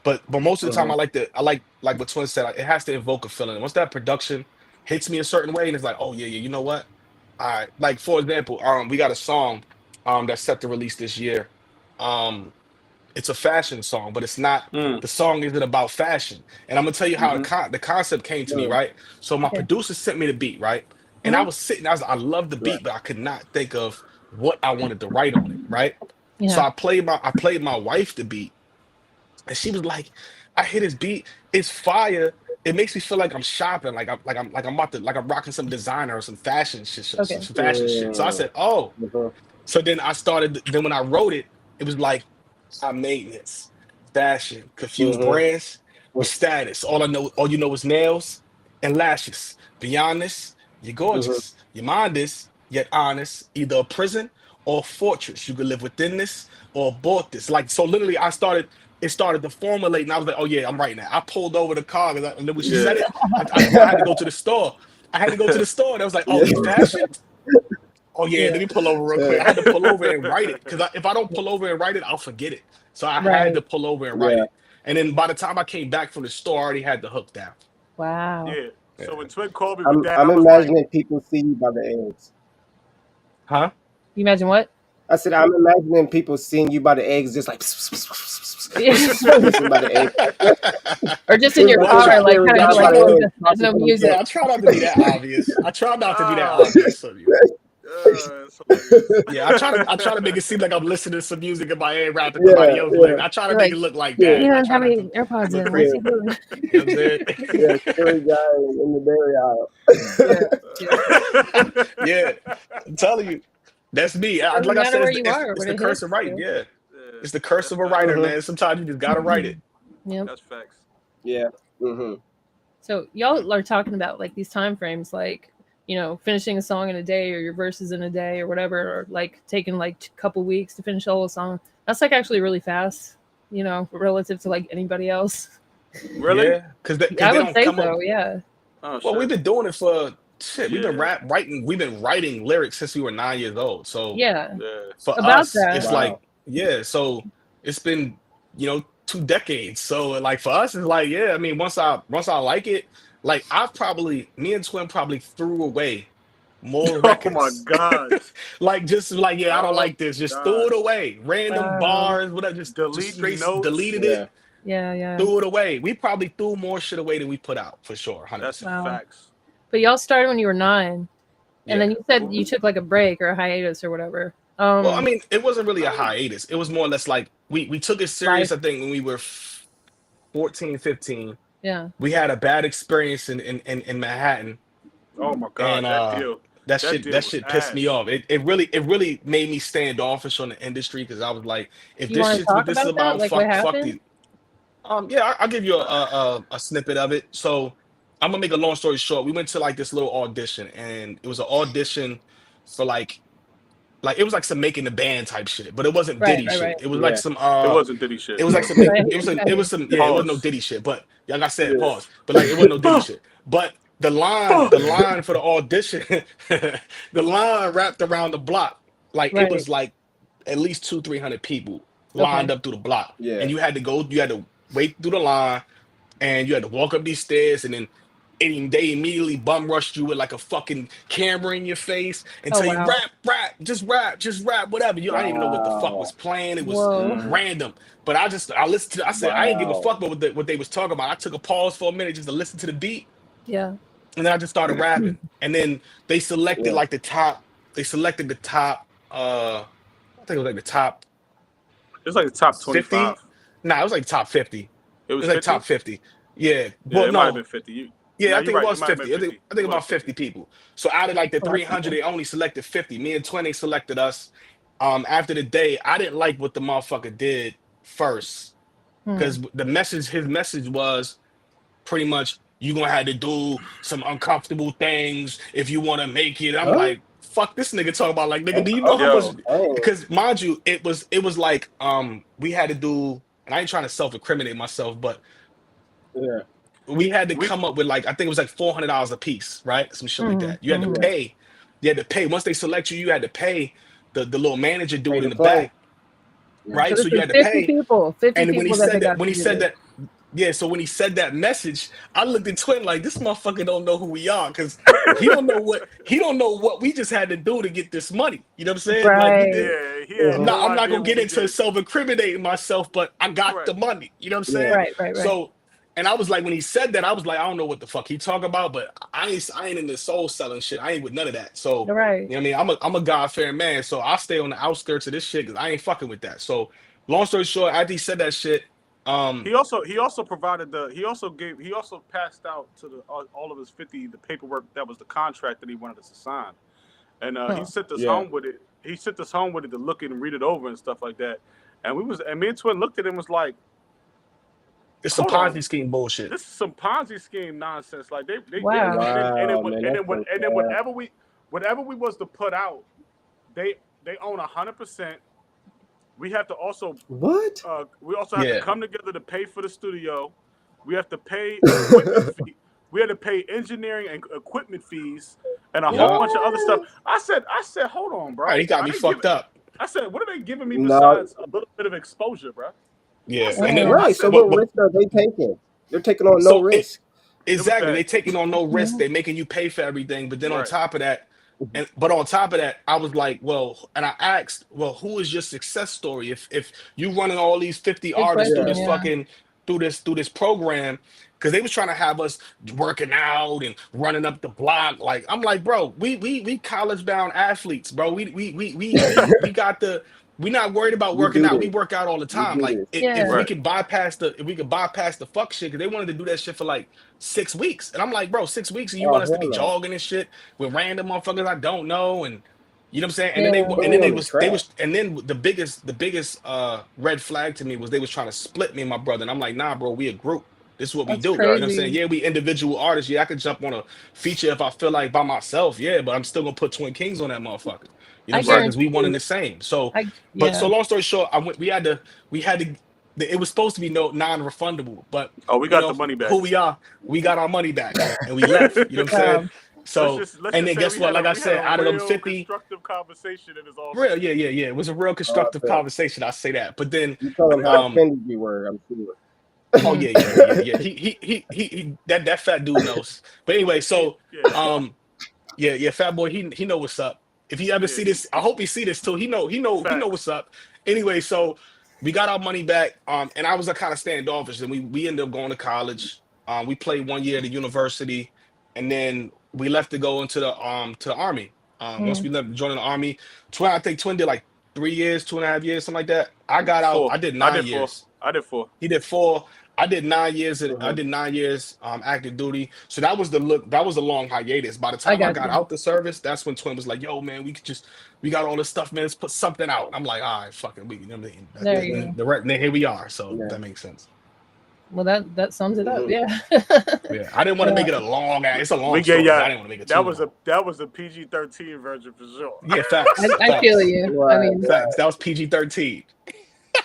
But most of the time I like what Twin said, it has to evoke a feeling. Once that production hits me a certain way, and it's like, oh yeah, you know what? All right, like for example, we got a song that's set to release this year. It's a fashion song, but it's not. The song isn't about fashion, and I'm gonna tell you how the concept came to me. Right, so my producer sent me the beat, right, and I was sitting. I love the beat, but I could not think of what I wanted to write on it. Right, so I played my wife the beat, and she was like, "I hear this beat. It's fire. It makes me feel like I'm shopping, like I'm rocking some designer or some fashion shit, some fashion shit." So I said, "Oh." So then Then when I wrote it, it was like, high maintenance, fashion, confused brands with status. All you know is nails and lashes. Beyond this, you're gorgeous. Your mind is yet honest. Either a prison or a fortress. You could live within this or abort this. Like, so literally it started to formulate, and I was like, oh yeah, I'm writing that. I pulled over the car, and then when she said it, I had to go to the store. And I was like, oh, fashion? Oh yeah, let me pull over real quick. I had to pull over and write it, because if I don't pull over and write it, I'll forget it. So I had to pull over and write it. And then by the time I came back from the store, I already had the hook down. Wow. Yeah. So when Twin called me, I'm imagining people see you by the ends. Huh? You imagine what? I said I'm imagining people seeing you by the eggs, just like by the eggs. Or just in your Well, car, like kind of I be try like, not oh, to. there's no music. Yeah, I try not to be that obvious. I try not to be that obvious of you. Yeah, I try to make it seem like I'm listening to some music in my head, rapping somebody else. Like I try to make it look like that. You I don't try have not any to AirPods look in. crazy. What's he doing? You know what I'm saying? Yeah, scary guy in the berry aisle. Yeah, I'm telling you, that's me. Doesn't Like I matter said, where you are or it's what the it curse hits. of writing. Yeah, it's the curse of a writer, man. Sometimes you just gotta write it. Yeah, that's facts. Yeah. Mm-hmm. So y'all are talking about like these time frames, like finishing a song in a day or your verses in a day or whatever, or like taking like a couple weeks to finish a whole song. That's like actually really fast, relative to like anybody else. Really? Yeah, because they I would don't say come so. up. Yeah. Oh, Well, we've been doing it for shit. We've been Yeah. writing. We've been writing lyrics since we were 9 years old. So Yeah. for About us, that. it's Wow. like so it's been 2 decades. So like for us, it's like I mean once I like it, like me and Twin probably threw away more records. Oh my god! Like just like I don't like this. Just threw it away. Random Wow. bars, whatever. Just Deleting straight notes. deleted Yeah. it. Yeah. Threw it away. We probably threw more shit away than we put out for sure. 100%. That's Wow. facts. But y'all started when you were 9, and then Yeah. you said you took like a break or a hiatus or whatever. Well, I mean, it wasn't really a hiatus. It was more or less like we took it serious. Life. I think when we were 14, 15. Yeah. We had a bad experience in Manhattan. Oh my god! And that shit pissed me off. It really made me stand offish on the industry because I was like, if You this wanna shit's what talk this is about that? about, Like, what fuck happened? these. Yeah, I'll give you a snippet of it. So I'm gonna make a long story short. We went to like this little audition, and it was an audition for like it was like some making the band type shit, but it wasn't Diddy shit. Right. It was like some it wasn't Diddy shit. it was like some Right. it was some yeah, it wasn't no Pause. Diddy shit, but like I said, pause. But like it wasn't no Diddy shit. But the line for the audition, the line wrapped around the block. Like it was like at least 200-300 people lined up through the block. Yeah. And you had to wait through the line, and you had to walk up these stairs, and then they immediately bum rushed you with like a fucking camera in your face and tell you rap, just rap, whatever. I didn't even know what the fuck was playing. It was random. But I listened to. I said I didn't give a fuck about what they was talking about. I took a pause for a minute just to listen to the beat. Yeah. And then I just started rapping. And then they selected like the top. They selected the top. I think it was like the top. It was like the top 25. 50? Nah, it was like top 50. It was like top 50. Yeah. Well, it might have been 50. Yeah, I think it was 50. I think about 50 people. So out of like the 300, they only selected 50. Me and 20 selected us. After the day, I didn't like what the motherfucker did first, because his message was pretty much you gonna have to do some uncomfortable things if you want to make it. I'm like, fuck this nigga talking about, like, nigga, do you know how much? Because mind you, it was like we had to do, and I ain't trying to self-incriminate myself, but we had to come up with like, I think it was like $400 a piece, right? Some shit like that. You had to pay. You had to pay. Once they select you, you had to pay the little manager dude in the back. Right? So you had to pay. 50 people. And when he said that, so when he said that message, I looked at Twin like, this motherfucker don't know who we are, because he don't know what we just had to do to get this money. You know what I'm saying? Right. Like, I'm not gonna get into self-incriminating myself, but I got the money. You know what I'm saying? Right. So, and I was like, when he said that, I was like, I don't know what the fuck he talking about, but I ain't into soul selling shit. I ain't with none of that. So, you know what I mean? I'm a God-fearing man, so I stay on the outskirts of this shit because I ain't fucking with that. So, long story short, after he said that shit, he also provided he also passed out to all of his 50 the paperwork that was the contract that he wanted us to sign, and he sent us home with it. He sent us home with it to look at and read it over and stuff like that. And me and Twin looked at him and was like, it's some Ponzi scheme bullshit. This is some Ponzi scheme nonsense. Like they Wow. and then whatever we was to put out, they own 100%. We have to also what? We also have to come together to pay for the studio. We have to pay equipment fee. We had to pay engineering and equipment fees and a whole bunch of other stuff. I said, hold on, bro. Right, he got me fucked up. I said, what are they giving me besides a little bit of exposure, bro? Yeah, and then, so what risk are they taking? They're taking on no risk. Exactly, they're taking on no risk. They're making you pay for everything, but then on top of that, but on top of that, I was like, well, and I asked, well, who is your success story? If you running all these 50 Good artists through question. this Yeah. fucking through this program, because they was trying to have us working out and running up the block. Like I'm like, bro, we college bound athletes, bro. We got the. We're not worried about We working do out. We this. work out all the We time. do Like this. if Yeah. we could bypass the fuck shit, because they wanted to do that shit for like 6 weeks, and I'm like, bro, 6 weeks, and you Oh want us to hell be no. jogging and shit with random motherfuckers I don't know, and you know what I'm saying? And Yeah. then On the track. and then the biggest red flag to me was they was trying to split me and my brother, and I'm like, nah, bro, we a group. This is what we That's do. You know what I'm saying? crazy. Yeah, we individual artists. Yeah, I could jump on a feature if I feel like by myself. Yeah, but I'm still gonna put Twin Kings on that motherfucker. You know what I I'm saying? Because guarantee we one you. and the same. So, but so Yeah. long story short, we had to it was supposed to be non-refundable, but we you got know the money back. who we are, we got our money back and we left. You know what I'm saying? Wow. So Let's and then say guess we what? had Like I said, we had a out of them real 50, constructive conversation in his office. real, yeah. It was a real constructive bet. conversation. I say that. But then You told him how offended you were, I'm sure. oh yeah. He that fat dude knows. But anyway, so Fat Boy, he know what's up. If he ever see this, I hope he see this too. He know what's up. Anyway, so we got our money back. And I was kind of standoffish, and we ended up going to college. We played 1 year at the university, and then we left to go into the army. Once we left joining the army, I think Twin did like 3 years, 2.5 years, something like that. I got out. I did 9 years. I did 4. He did 4. I did 9 years. I did 9 years active duty. So that was a long hiatus. By the time I got out the service, that's when Twin was like, "Yo, man, we got all this stuff, man. Let's put something out." I'm like, "All right, fucking, you know what I mean?" There you go. Then here we are. So that makes sense. Well, that sums it up. Yeah. Yeah, I didn't want to make it a long. It's a long story. I didn't want to make it too long. That was a PG-13 version for sure. Yeah, facts. I feel you. Right. I mean, facts. That was PG-13.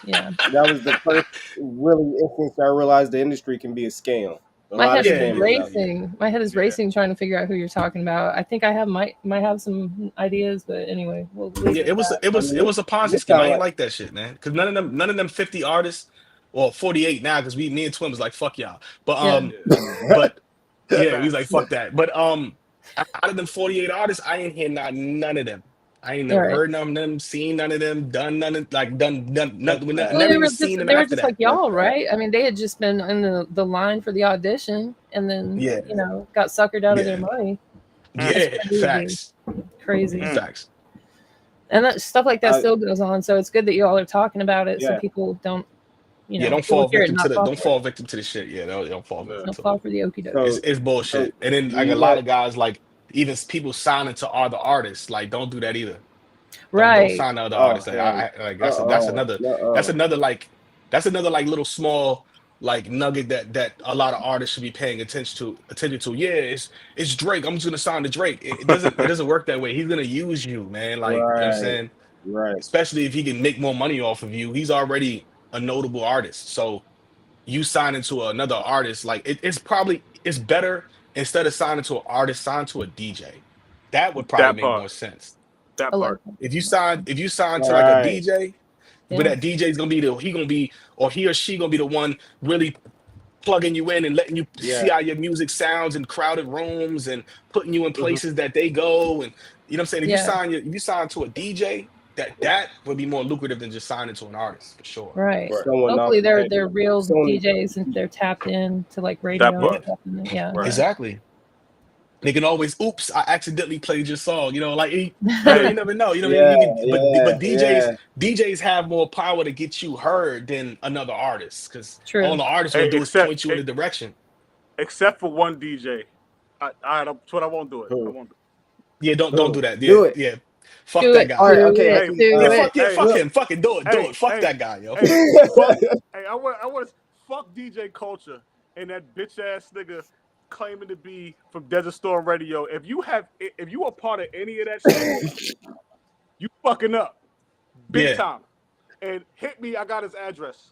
Yeah. That was the first really instance I realized the industry can be a scam. My head is racing. My head is racing trying to figure out who you're talking about. I think I might have some ideas, but anyway, it was a Ponzi scheme. I ain't like that shit, man. Because none of them 50 artists, well, 48 now, because me and Twin was like, fuck y'all. But but yeah, he's like, fuck that. But out of them 48 artists, I ain't hear none of them. I ain't never heard none of them, seen none of them, done nothing. Nothing. Never even seen them. They were just like y'all, right? I mean, they had just been in the line for the audition, and then got suckered out of their money. Yeah, facts. Crazy. Facts. And that stuff like that still goes on. So it's good that you all are talking about it, so people don't. Don't fall victim to the shit. Yeah, don't fall victim. Don't fall for the okie doke. It's bullshit. And then like a lot of guys, like even people signing to other artists, like don't do that either. Right. Don't sign to other artists. Like that's another little small like nugget that a lot of artists should be paying attention to. Yeah, it's Drake. I'm just gonna sign to Drake. It doesn't work that way. He's gonna use you, man. Like you know what I'm saying? Right. Especially if he can make more money off of you. He's already a notable artist. So you signing to another artist, like it's better instead of signing to an artist, sign to a DJ. That would probably make more sense. That part. If you sign to like a DJ, but that DJ is gonna be he or she gonna be the one really plugging you in and letting you see how your music sounds in crowded rooms and putting you in places that they go, and you know what I'm saying. If you sign to a DJ, that would be more lucrative than just signing to an artist for sure. Right. Hopefully they're real DJs and they're tapped in to like radio. Yeah. Right. Exactly. They can always, oops, I accidentally played your song. You know, like you never know. You know what I mean? But DJs have more power to get you heard than another artist, because all the artist will do is point you in a direction. Except for one DJ. That's what I won't do it. I won't do it. Yeah, don't do that. Do it. Yeah. Fuck do that it. guy. All right, okay. Fuck him. Fucking do it. Fuck that guy, yo. I want to fuck DJ Culture and that bitch ass nigga claiming to be from Desert Storm Radio. If you are part of any of that shit, you fucking up big time. And hit me. I got his address.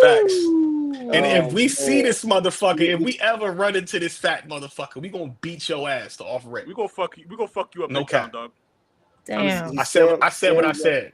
Facts. And if we see this motherfucker, if we ever run into this fat motherfucker, we gonna beat your ass to off rip. We gonna fuck you up. No cap, dog. Damn. I said what I said.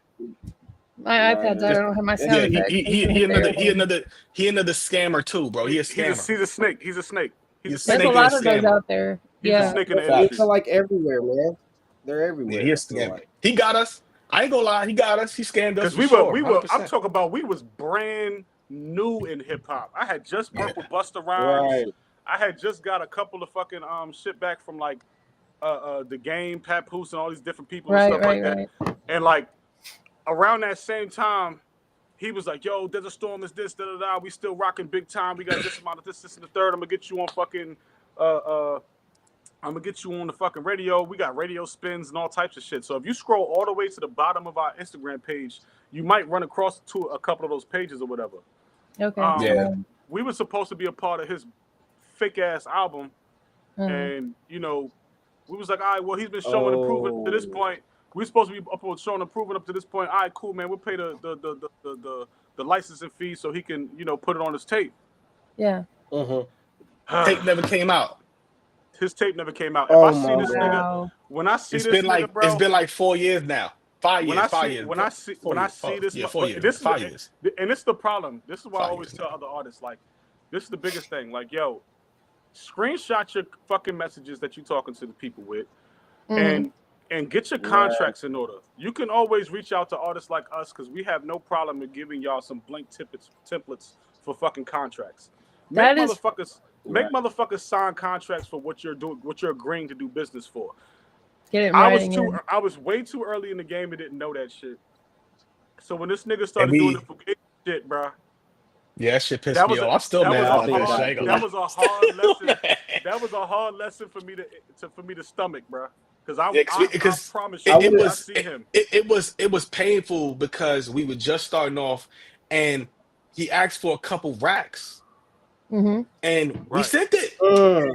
My iPad's out. I don't have my sound effect. He another scammer too, bro. He a scammer. He's a snake. He's a snake. There's a lot of those out there. He's a snake in the They're industry. like everywhere, man. They're everywhere. Yeah, he got us. I ain't gonna lie, he got us. He scammed us. Because we were. I'm talking about we was brand new in hip hop. I had just worked with Busta Rhymes. Right. I had just got a couple of fucking shit back from like the Game, Papoose, and all these different people and stuff like that. And like around that same time, he was like, "Yo, Desert Storm is this, da da da. We still rocking big time. We got this amount of this, and the third. I'm gonna get you on fucking I'm gonna get you on the fucking radio. We got radio spins and all types of shit. So if you scroll all the way to the bottom of our Instagram page, you might run across to a couple of those pages or whatever. Okay. We were supposed to be a part of his fake ass album, and you know, we was like, all right, well, he's been showing and proving to this point. We're supposed to be showing and proving up to this point. All right, cool, man. We'll pay the licensing fee so he can, you know, put it on his tape. Yeah. Tape never came out. His tape never came out. If I see this nigga, when I see it's this been nigga, like bro, it's been like 4 years now. 5 years. 5 years. When I see this, 4 years. This 5 years. And it's the problem. This is why I always tell now. other artists, like, this is the biggest thing. Like, yo, screenshot your fucking messages that you're talking to the people with, and get your contracts in order. You can always reach out to artists like us because we have no problem in giving y'all some blank templates for fucking contracts. Make motherfuckers sign contracts for what you're doing, what you're agreeing to do business for. Get it I was way too early in the game and didn't know that shit. So when this nigga started doing the fugazi shit, bro. Yeah, that shit pissed me off. I'm still mad about that shit. That was a hard lesson. That was a hard lesson for me to stomach, bro. Because I promise you, it was painful because we were just starting off, and he asked for a couple racks, and we sent it.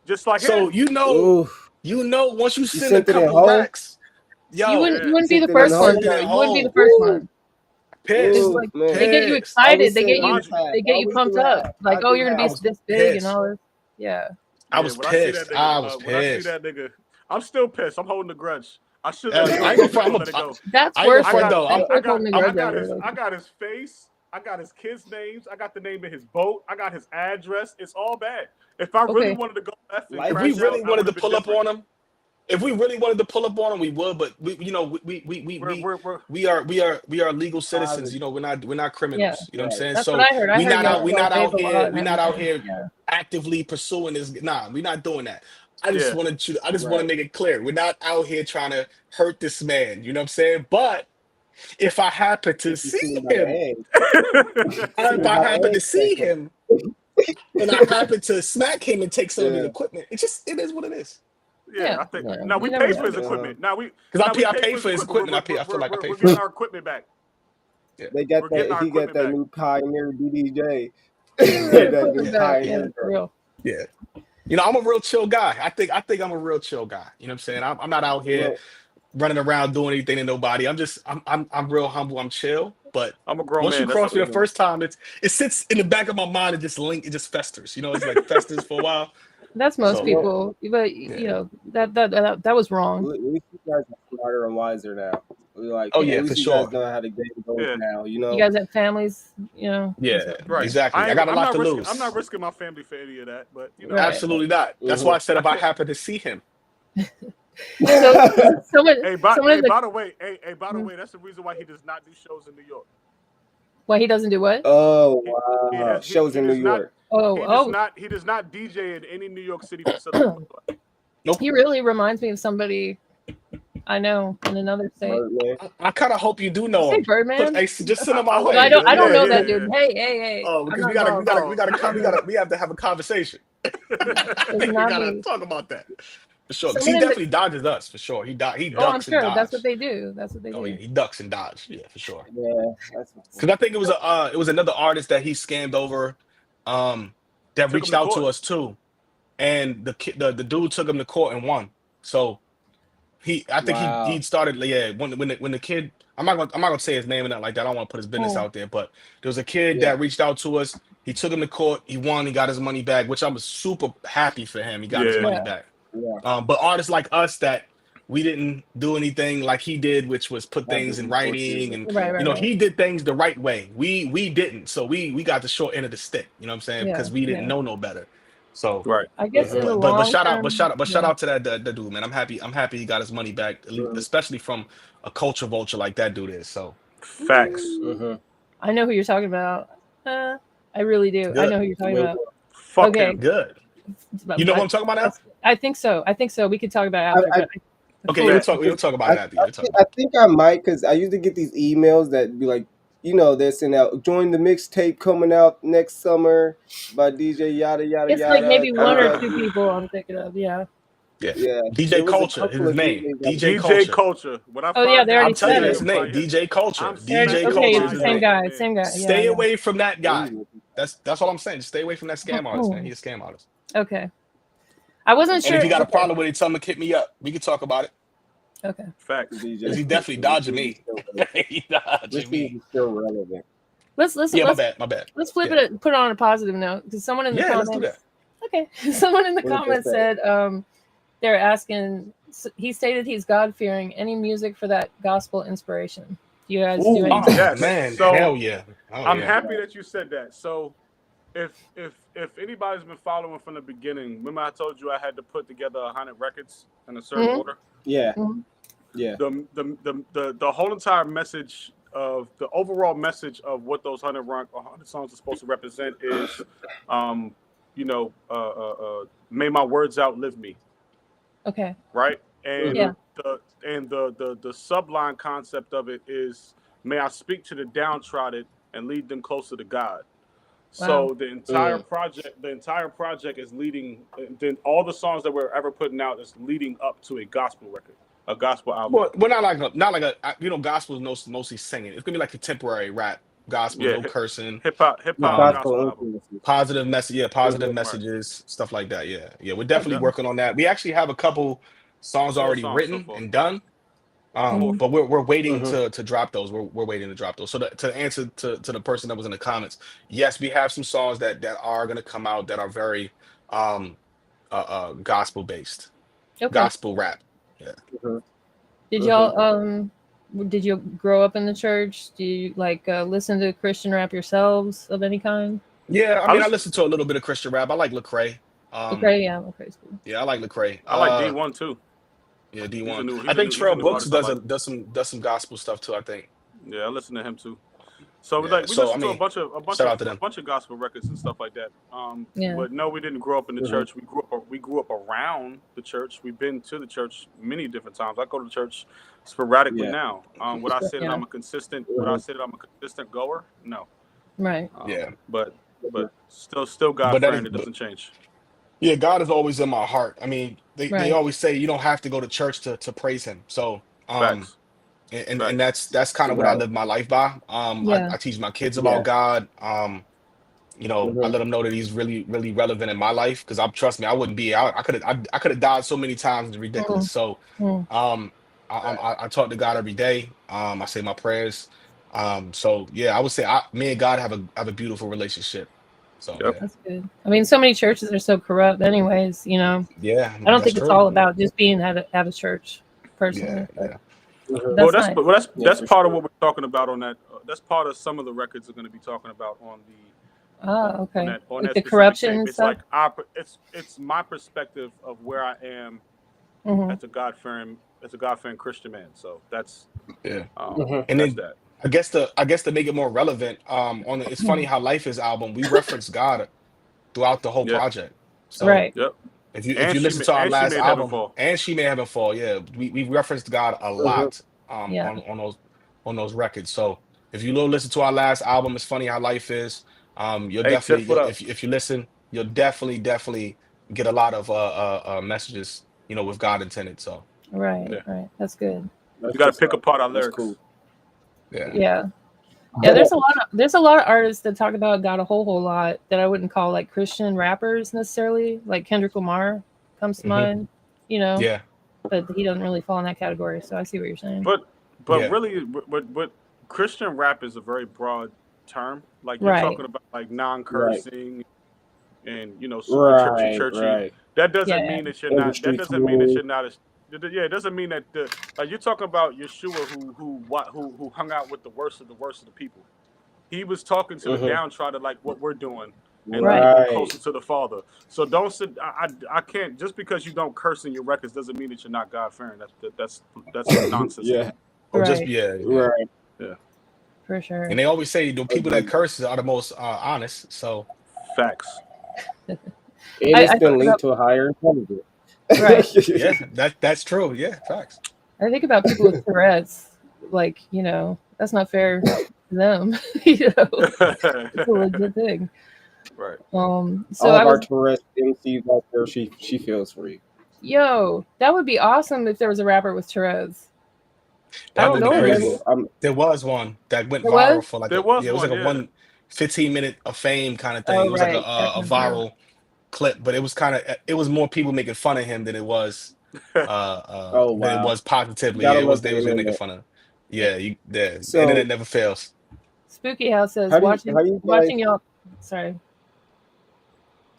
Just like so him. you know, once you send a couple racks, yo, you wouldn't be the first one. You wouldn't be the first one. Pissed. Like, they get you excited. They get you pumped up. Like, oh, you're gonna be this big and all this. Yeah. I was pissed. I was pissed. When I see that nigga, I'm still pissed. I'm holding a grudge. I should have let it go. That's worse. I got his face. I got his kids' names. I got the name of his boat. I got his address. It's all bad. If I really wanted to go left, if we really wanted to pull up on him, we would. But we are legal citizens. You know, we're not criminals. Yeah. You know what I'm saying? That's so what I heard. we're not out here actively pursuing this. Nah, we're not doing that. I just want to make it clear. We're not out here trying to hurt this man. You know what I'm saying? But if I happen to see him, and I happen to smack him and take some of his equipment, it is what it is. Yeah, I think. Now we paid for his equipment. I paid for his equipment. I feel like I paid for it. We're getting our equipment back. Yeah. He got that new Pioneer DDJ. That new Pioneer. Real. Yeah. You know, I'm a real chill guy. I think I'm a real chill guy. You know what I'm saying? I'm not out here running around doing anything to nobody. I'm real humble. I'm chill. But I'm a grown once man. You cross me the first time, it sits in the back of my mind and just festers. You know, it's like festers for a while. That's most people, but you know that was wrong. We guys are smarter and wiser now. We're like, for sure. You guys know how to get it now. You know, you guys have families. You know. Yeah, right. Exactly. I got a lot to lose. I'm not risking my family for any of that, but you know, absolutely not. That's why I said if I happen to see him. By the way, that's the reason why he does not do shows in New York. Why he doesn't do what? Oh wow, shows in New York. He does not DJ in any New York City facility. Nope. He really reminds me of somebody I know in another state. I kind of hope you do know him. Birdman. Just send him my way. I don't know that dude. Hey. Oh, because we have to have a conversation. We gotta talk about that. For sure. Because he definitely dodges us, for sure. He ducks and dodges. That's what they do. Oh, yeah, he ducks and dodges. Yeah, for sure. Yeah. Because I think it was another artist that he scammed over that reached out to us too. And the dude took him to court and won. So he started when the kid, I'm not gonna say his name and not like that. I don't want to put his business out there, but there was a kid that reached out to us. He took him to court, he won, he got his money back, which I was super happy for him. He got his money back. Yeah. But artists like us that we didn't do anything like he did, which was put things in writing and he did things the right way. We didn't. So we got the short end of the stick, you know what I'm saying? Because we didn't know no better. So right. I guess in the but long shout out, term, shout out to that dude, man. I'm happy he got his money back, especially from a culture vulture like that dude is. So Facts. I know who you're talking about. I really do. I good, know who you're talking about. Fuck Okay, him. good. You know what I'm talking about now? I think so. We could talk about it after. Okay, we'll talk about it after. I think I might, because I used to get these emails that be like, they're sending out, join the mixtape coming out next summer by DJ yada yada It's yada. like maybe one or two people I'm thinking of. Yeah. Yeah. DJ Culture, his name. DJ Culture. When I yeah, they already I'm telling said you it. his name. DJ Culture. DJ Okay, Culture it's is the his name. same guy. Stay Yeah. away from that guy. That's all I'm saying. Just stay away from that scam artist, man. He's a scam artist. Okay. I wasn't sure. And if you got a problem with it, tell him to hit me up. We can talk about it. Okay. Facts. Because he's definitely dodging me. He dodging me. Still relevant. Let's my bad. Let's flip it, put it on a positive note, because someone in the comments. Let's do that. Okay. Someone in the comments said they're asking. He stated he's God fearing. Any music for that gospel inspiration? Do you guys do anything? Yes. Man, So, hell yeah. I'm happy that you said that. So if anybody's been following from the beginning, remember I told you I had to put together 100 records in a certain order? Yeah. Mm-hmm. Yeah. The whole entire message of the overall message of what those 100 songs are supposed to represent is may my words outlive me. Okay. Right? And the subline concept of it is, may I speak to the downtrodden and lead them closer to God. Wow. So the entire project is leading. Then all the songs that we're ever putting out is leading up to a gospel record, a gospel album. Well, we're not like a gospel is mostly singing. It's gonna be like contemporary rap, gospel, no cursing, hip hop, gospel album. Positive message, positive messages, stuff like that. Yeah. We're definitely working on that. We actually have a couple songs already written and done. But we're waiting to drop those. We're waiting to drop those. So to answer to the person that was in the comments, yes, we have some songs that are gonna come out that are very gospel based, gospel rap. Yeah. Did y'all did you grow up in the church? Do you listen to Christian rap yourselves of any kind? Yeah, I mean, I listen to a little bit of Christian rap. I like Lecrae. Lecrae's cool. Yeah, I like Lecrae. I like D1 too. Yeah, D1. I think Trail Books does some gospel stuff too, I think. Yeah, I listen to him too. So we listen to a bunch of gospel records and stuff like that. But no, we didn't grow up in the church. We grew up around the church. We've been to the church many different times. I go to church sporadically now. Would I say that I'm a consistent goer? No. Right. But still God friend, it doesn't change. Yeah, God is always in my heart. I mean, they always say you don't have to go to church to praise him. So and that's kind of what I live my life by. I teach my kids about God. I let them know that he's really, really relevant in my life, because trust me, I wouldn't be. I could have died so many times. It's ridiculous. So I talk to God every day. I say my prayers. So yeah, I would say me and God have a beautiful relationship. So that's good. I mean, so many churches are so corrupt anyways, Yeah. I don't think it's all about just being at a church personally. Yeah. That's part of what we're talking about on that. That's part of some of the records are going to be talking about on the. Okay. On like that the corruption it's stuff. It's my perspective of where I am as a God-fearing Christian man. So that's and that's then that. I guess to make it more relevant, it's funny how Life Is album, we reference God throughout the whole project. So right. Yep. If you listen to our last album, and She May Heaven Fall, we referenced God a lot on those records. So if you listen to our last album, it's funny how Life Is. You'll definitely, if you listen, you'll definitely get a lot of messages, with God intended. So right, that's good. You got to pick apart our lyrics. Cool. Yeah. There's a lot of artists that talk about God a whole lot that I wouldn't call like Christian rappers necessarily. Like Kendrick Lamar comes to mind, Yeah. But he doesn't really fall in that category. So I see what you're saying. But really, but Christian rap is a very broad term. Like you're talking about like non-cursing and super churchy. Right. That doesn't mean that you're not. That doesn't mean that you're not. It doesn't mean that you're talking about Yeshua who hung out with the worst of the people. He was talking to the downtrodden like what we're doing, and lead them closer to the Father. So don't sit. I can't, just because you don't curse in your records doesn't mean that you're not God fearing. That's nonsense. Yeah. Or just Right. Yeah. For sure. And they always say the people that curse are the most honest. So facts. And it's been linked to a higher intelligence. Right. Yeah, that's true. Yeah, facts. I think about people with Tourette's, like, you know, that's not fair to them. You know, it's a legit thing. Right. So all of our Tourette's MCs out there, she feels for you. Yo, that would be awesome if there was a rapper with Tourette's. That would be crazy. There was one that went viral for like it was like a 15-minute of fame kind of thing. It was like a viral clip, but it was more people making fun of him than it was than it was positively. They was making fun of. The internet never fails. Spooky House says watching y'all. Sorry.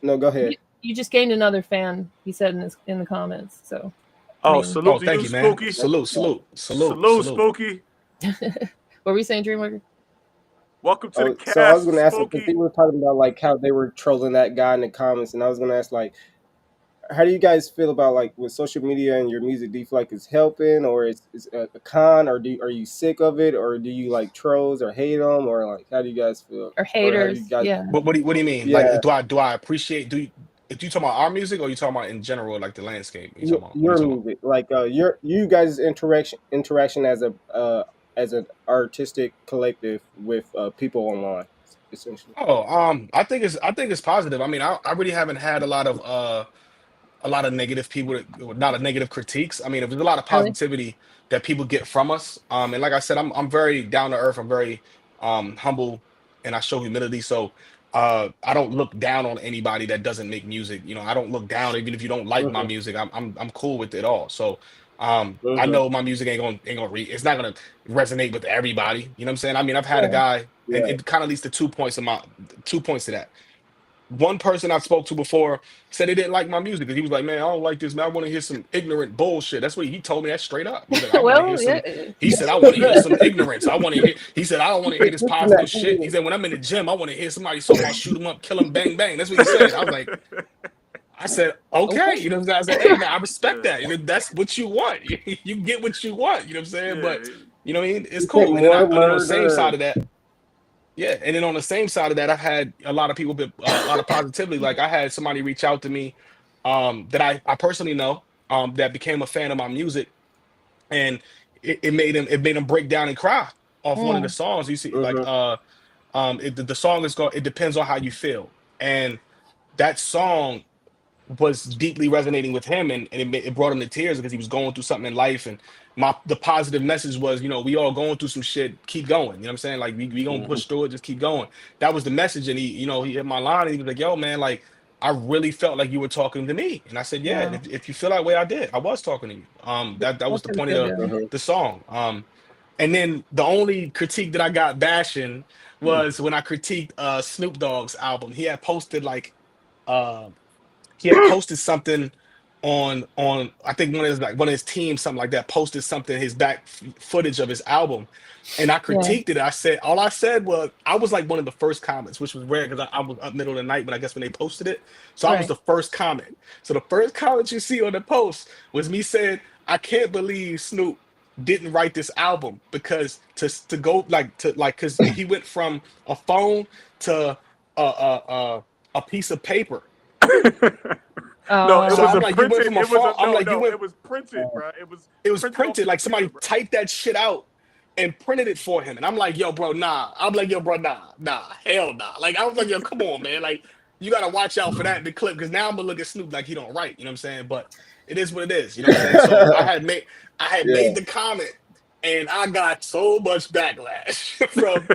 No, go ahead. You just gained another fan, he said in the comments. So. Salute to thank you, man. Spooky. Salute, Spooky. What were we saying, Dreamwaker? Welcome to the cast. So I was going to ask, because people were talking about like how they were trolling that guy in the comments, and I was going to ask, like, how do you guys feel about, like, with social media and your music? Do you feel like it's helping, or it's a con, or are you sick of it, or do you like trolls or hate them, or like how do you guys feel? Or haters? What do you mean? Yeah. Like, do I appreciate? If you talking about our music, or you talking about in general, like the landscape? Your music, like you guys' interaction as an artistic collective with people online, essentially. I think it's positive. I mean, I really haven't had a lot of negative people, not a negative critiques. I mean, if there's a lot of positivity that people get from us, and like I said, I'm very down to earth. I'm very humble, and I show humility. So I don't look down on anybody that doesn't make music. You know, I don't look down even if you don't like my music. I'm cool with it all. So I know my music ain't gonna it's not gonna resonate with everybody. You know what I'm saying? I mean, I've had a guy, and it kind of leads to 2 points to that. One person I spoke to before said he didn't like my music because he was like, "Man, I don't like this, man. I want to hear some ignorant bullshit." That's what he told me. That straight up. He said, He said, "I want to hear some ignorance. I want to hear." He said, "I don't want to hear this positive shit." He said, "When I'm in the gym, I want to hear somebody talking about shoot him up, kill him, bang bang." That's what he said. I said, okay. You know what I'm saying? I said, hey man, I respect that. You know, that's what you want. You get what you want. You know what I'm saying? But you know what I mean? It's cool. And then on the same side of that. Yeah, and then on the same side of that, I've had a lot of people, a lot of positivity. Like I had somebody reach out to me that I personally know that became a fan of my music, and it made him break down and cry off one of the songs. You see, the song is called "It Depends on How You Feel," and that song was deeply resonating with him, and it brought him to tears because he was going through something in life. And the positive message was, you know, we all going through some shit, keep going. You know what I'm saying? Like we gonna push through it, just keep going. That was the message. And he hit my line and he was like, yo man, like I really felt like you were talking to me. And I said, yeah, and if you feel that way, I was talking to you. That was the point of the song. And then the only critique that I got bashing was when I critiqued Snoop Dogg's album. He had posted something on I think one of his teams, something like that, posted something, his back footage of his album, and I critiqued it. All I said was I was like one of the first comments, which was rare because I was up middle of the night, but I guess when they posted it, so I was the first comment. So the first comment you see on the post was me saying, I can't believe Snoop didn't write this album because because he went from a phone to a piece of paper. No, it So was I'm a like, printed. you went from a phone. I'm like, you went. It was printed, bro. It was printed. Like somebody typed that shit out and printed it for him. And I'm like, yo, bro, nah. I'm like, yo, bro, nah, hell nah. Like I was like, yo, come on, man. Like you gotta watch out for that in the clip because now I'm gonna look at Snoop like he don't write. You know what I'm saying? But it is what it is. You know what I'm saying? So I had made the comment. And I got so much backlash from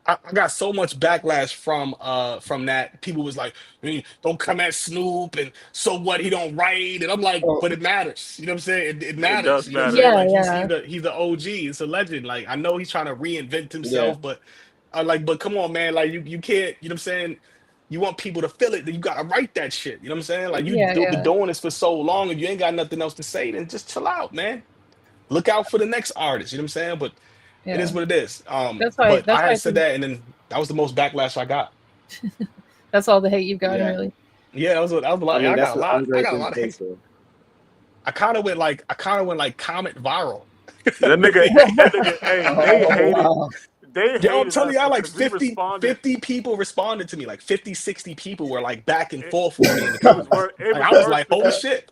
I got so much backlash from that. People was like, don't come at Snoop, and so what, he don't write. And I'm like, but it matters. You know what I'm saying? It matters. It does you know matter. What I'm saying? Like he's the OG. It's a legend. Like I know he's trying to reinvent himself, but but come on, man. Like you can't, you know what I'm saying? You want people to feel it, then you gotta write that shit. You know what I'm saying? Like you've been doing this for so long and you ain't got nothing else to say, then just chill out, man. Look out for the next artist. You know what I'm saying? But it is what it is. But I had said that, and then That was the most backlash I got. That's all the hate you've gotten, really. Yeah, that was a lot. I got a lot. I got a lot of hate. So. I kind of went like comment viral. That nigga, they hated. I'm telling you, I like 50 people responded to me. Like 50, 60 people were like back and forth with me in the comments. I was like, holy shit.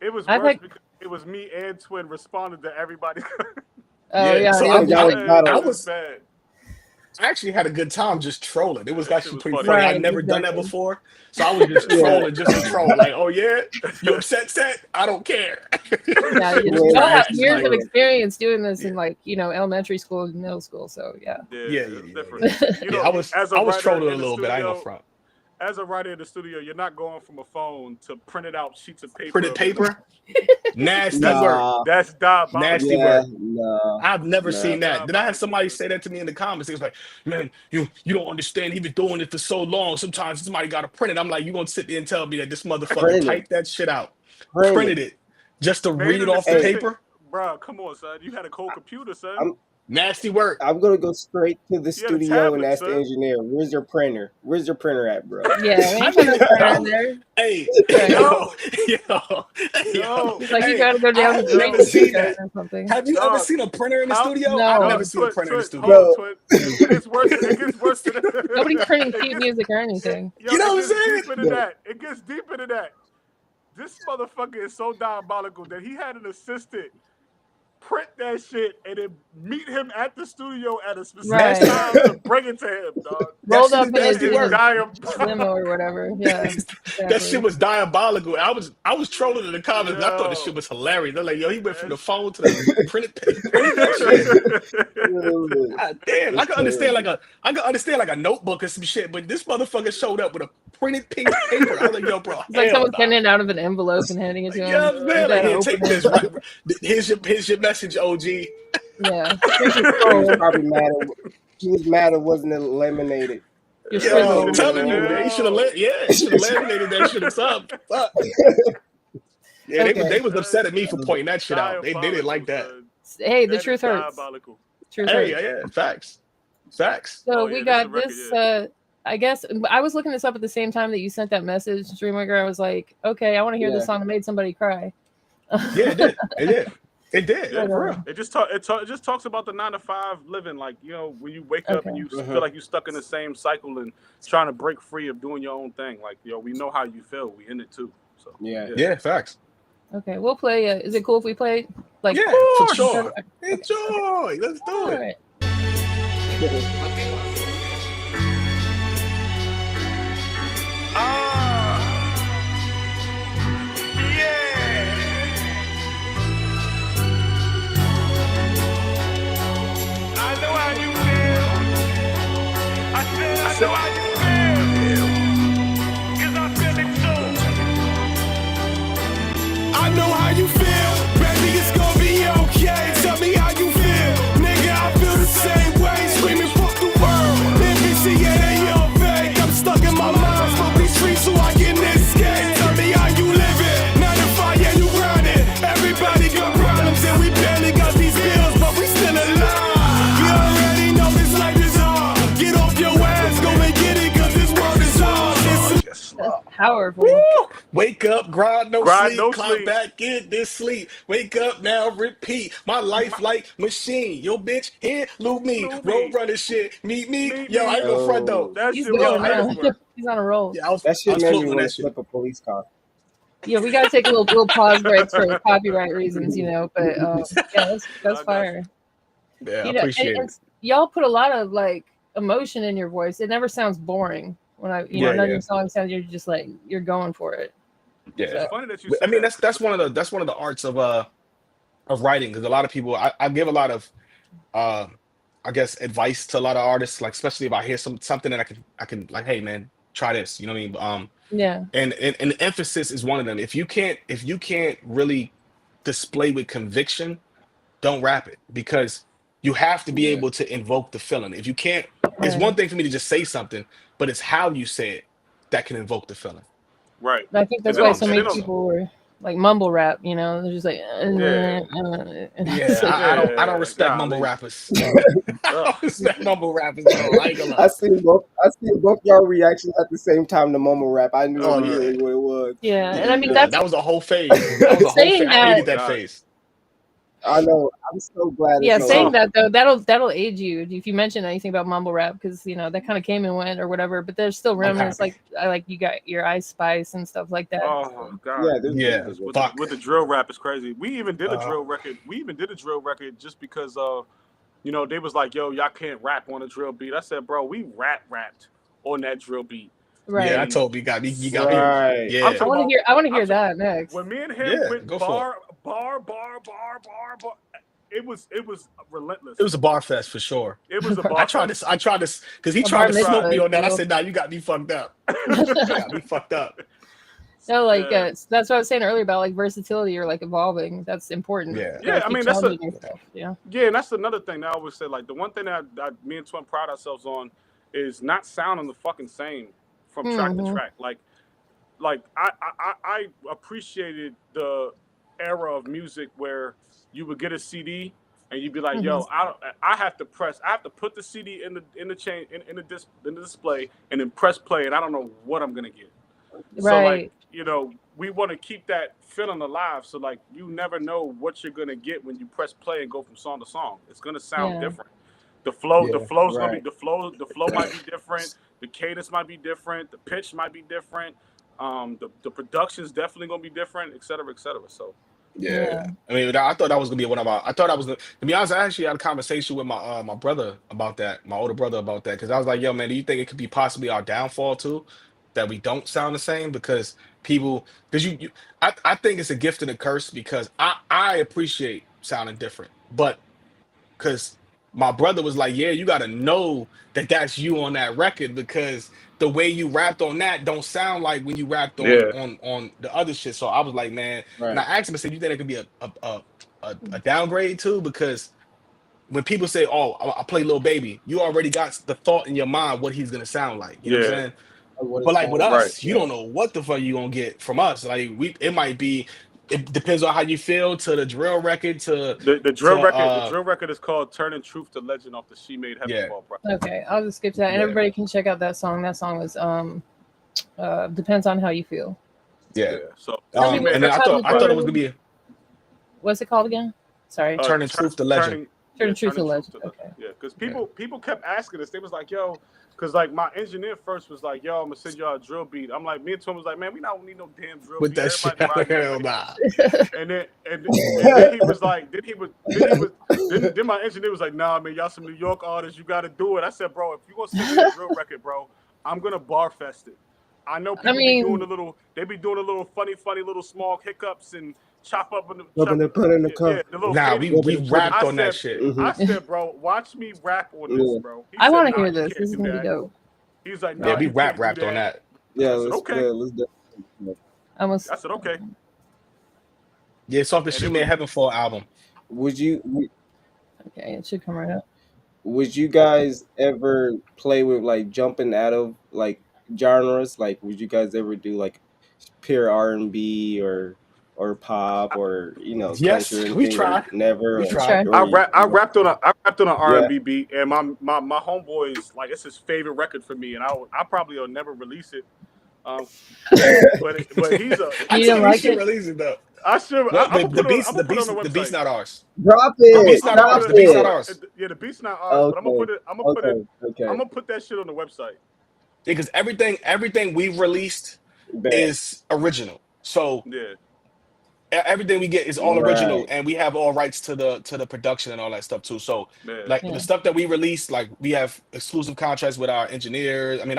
It was worse because it was me and Twin responded to everybody. So I was bad. I actually had a good time just trolling. It was actually pretty funny. Right, I'd never done that before. So I was just trolling just to troll. Like, oh yeah, you upset set? I don't care. Yeah, you have years of experience doing this in like, elementary school and middle school. So yeah. Different. I was trolling a little bit. I ain't no front. As a writer in the studio, you're not going from a phone to printed out sheets of paper. Printed paper? Nasty work. That's diabolical. Nasty work. No, I've never seen that. Then I had somebody say that to me in the comments. It was like, man, you don't understand. He's been doing it for so long. Sometimes somebody got to print it. I'm like, you going to sit there and tell me that this motherfucker typed that shit out, printed it, just to read it off the paper? Bro, come on, son. You had a cold computer, son. Nasty work. I'm gonna go straight to the studio and ask the engineer, "Where's your printer? Where's your printer at, bro?" Yeah, I put a printer there. Hey, yo. It's like you gotta go down the street or something. Have you ever seen a printer in the studio? No. I've never seen a printer in the studio. It gets worse. It gets worse than that. Nobody's printing cute music or anything. You know what I'm saying? It gets deeper than that. This motherfucker is so diabolical that he had an assistant print that shit and then meet him at the studio at a specific time to bring it to him, dog. Rolled up in his limo or whatever. Yeah, exactly. That shit was diabolical. I was trolling in the comments. I thought this shit was hilarious. They're like, yo, he went from the phone to the printed paper. God damn, I can understand like a notebook or some shit, but this motherfucker showed up with a printed pink paper. I was like, yo, bro. It's like someone sending it out of an envelope and handing it to him. Yeah, man. Like, here, take this. Right. Here's your message, OG. Yeah. He was mad it wasn't eliminated. Yo, I'm telling you, man. He should have eliminated that shit or something. Fuck. Yeah, they was upset at me for pointing that shit out. They didn't like that. Hey, the truth hurts. Truth hurts. Yeah, facts. So we got this. I guess I was looking this up at the same time that you sent that message, Dreamwaker. I was like, okay, I want to hear this song that made somebody cry. Yeah, it did. It did. Yeah, for real. It just talks about the 9-to-5 living, like, when you wake up and you feel like you're stuck in the same cycle and trying to break free of doing your own thing. Like, we know how you feel. We in it too. So yeah, facts. Okay, we'll play. Is it cool if we play? Like, yeah, for sure. Enjoy. Let's do it. Right. I know how you feel, 'cause I feel it too. I know how you feel, baby, it's gonna be okay. Tell me how you feel, nigga, I feel the same way. Screaming, fuck the world, NBC, fake. I'm stuck in my mind, smoke these streets so I can escape. Tell me how you living, 9 to 5, yeah, you grinding. Everybody got problems and we barely got these bills, but we still alive. You already know this life is hard. Get off your ass, go and get it, 'cause this world is hard. That's powerful. Woo! Wake up, grind no sleep, climb back, get this sleep. Wake up now, repeat. My life like machine. Yo, bitch, here, loot me. Road running shit. Meet me. Yo, I ain't gonna front though. He's on a roll. Yeah, that shit made me want to slip a police car. Yeah, we gotta take a little pause breaks for copyright reasons, But yeah, that's fire. Yeah, I appreciate it. Y'all put a lot of like emotion in your voice. It never sounds boring. When none of your songs sound, you're just like you're going for it. Yeah, it's funny that you. I mean, that's one of the arts of writing, because a lot of people I give a lot of I guess advice to a lot of artists, like especially if I hear something that I can like, hey man, try this. You know what I mean? Yeah. And the emphasis is one of them. If you can't really display with conviction, don't rap it, because you have to be able to invoke the feeling. If you can't, it's one thing for me to just say something, but it's how you say it that can invoke the feeling. Right. I think that's why so many people were like mumble rap, you know, they're just like I don't respect mumble rappers. I don't respect mumble rappers at all. I ain't gonna lie. I seen both y'all reactions at the same time to mumble rap. I knew immediately what it was. Yeah, and I mean that was a whole phase. That was a whole phase. I hated that phase. I know. I'm so glad. Yeah, saying that though, that'll age you if you mention anything about mumble rap, because you know that kind of came and went or whatever. But there's still remnants like you got your Ice Spice and stuff like that. Oh god, with the drill rap is crazy. We even did a drill record. We even did a drill record just because you know, they was like, yo, y'all can't rap on a drill beat. I said, bro, we rapped on that drill beat. Right. Yeah, I told you got me. Right. Yeah. I want to hear that next. When me and him went bar, it was relentless. It was a bar fest for sure. It was a bar. I tried this because he tried to smoke me on that. I said, nah, you got me fucked up. You got me fucked up. No, like that's what I was saying earlier about like versatility or like evolving. That's important. Yeah. I mean, and that's another thing that I always say. Like the one thing that me and Twin pride ourselves on is not sounding the fucking same from track to track. Like I appreciated the era of music where you would get a CD and you'd be like, yo, I have to put the CD in the display and then press play, and I don't know what I'm gonna get. Right. So like, you know, we want to keep that feeling alive. So like, you never know what you're gonna get when you press play and go from song to song. It's gonna sound different. The flow gonna be the flow might be different. The cadence might be different. The pitch might be different. The production's definitely gonna be different, et cetera, et cetera. So yeah. I mean, I thought that was gonna be one of our. I thought I was to be honest. I actually had a conversation with my brother about that, my older brother about that, because I was like, yo, man, do you think it could be possibly our downfall too, that we don't sound the same because people, because I think it's a gift and a curse because I appreciate sounding different, but because my brother was like, yeah, you got to know that that's you on that record because the way you rapped on that don't sound like when you rapped on the other shit. So I was like, man, and I asked him, I said, you think it could be a downgrade too? Because when people say, oh, I play Lil Baby, you already got the thought in your mind what he's going to sound like. You know what I'm saying? But like with us, you don't know what the fuck you going to get from us. Like it might be, it depends on how you feel to the drill record to the drill record. The drill record is called "Turning Truth to Legend" off the She Made Heaven Fall project. Okay, I'll just skip that, and everybody can check out that song. That song was depends on how you feel. Yeah. So and then I thought it was gonna be. What's it called again? Sorry. Turning Truth to Legend. Turning Truth to Legend. Okay. Yeah, because people kept asking us. They was like, yo. Because like my engineer first was like, "Yo, I'm gonna send y'all a drill beat." I'm like, me and Tom was like, "Man, we don't need no damn drill with beat." That shit, hell nah. And then he was like, then my engineer was like, "Nah, man, y'all some New York artists, you got to do it." I said, "Bro, if you gonna send me a drill record, bro, I'm gonna bar fest it." I know people be doing a little funny little small hiccups and chop up and put in the cup. Nah, we rapped on that shit. I said, bro, watch me rap on this, bro. I want to hear this. This is gonna be dope. He's like, yeah, we rapped on that. Yeah, let's do it. I said, okay. Yeah, it's off the She Made Heaven Fall album. Okay, it should come right up. Would you guys ever play with like jumping out of like genres? Like, would you guys ever do like pure R&B or pop or yes, we tried. Never. We tried. I rapped on an R&B beat, and my homeboy is like, it's his favorite record for me, and I probably will never release it. But he's a. You don't like it? Release it though. I should. The beat's not ours. Drop it. The beat's not ours. The beat's not ours. Yeah, the beat's not ours. But I'm gonna put that shit on the website. Because everything we've released is original. So yeah. Everything we get is all original, and we have all rights to the production and all that stuff too. So, the stuff that we release, like we have exclusive contracts with our engineers. I mean,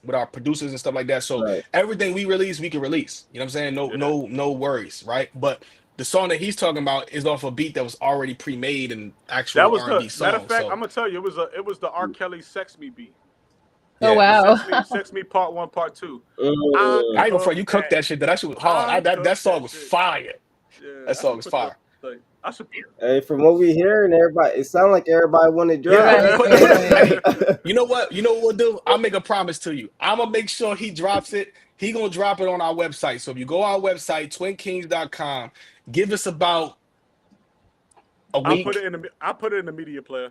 with our producers and stuff like that. So everything we release, we can release. You know what I'm saying? No worries, right? But the song that he's talking about is off a beat that was already pre-made and actual R&B song. Matter of fact, I'm gonna tell you, it was the R. Kelly "Sex Me" beat. Oh wow! Sex Me Part 1, Part 2. I ain't gonna front. You cooked that shit. That shit was hard. That song was fire. Yeah, that song was fire. Hey, from what we hear and everybody, it sounds like everybody want to drop. Hey, you know what? You know what we'll do? I'll make a promise to you. I'm gonna make sure he drops it. He gonna drop it on our website. So if you go on our website, twinkings.com, give us about a week. I'll put it in the media player.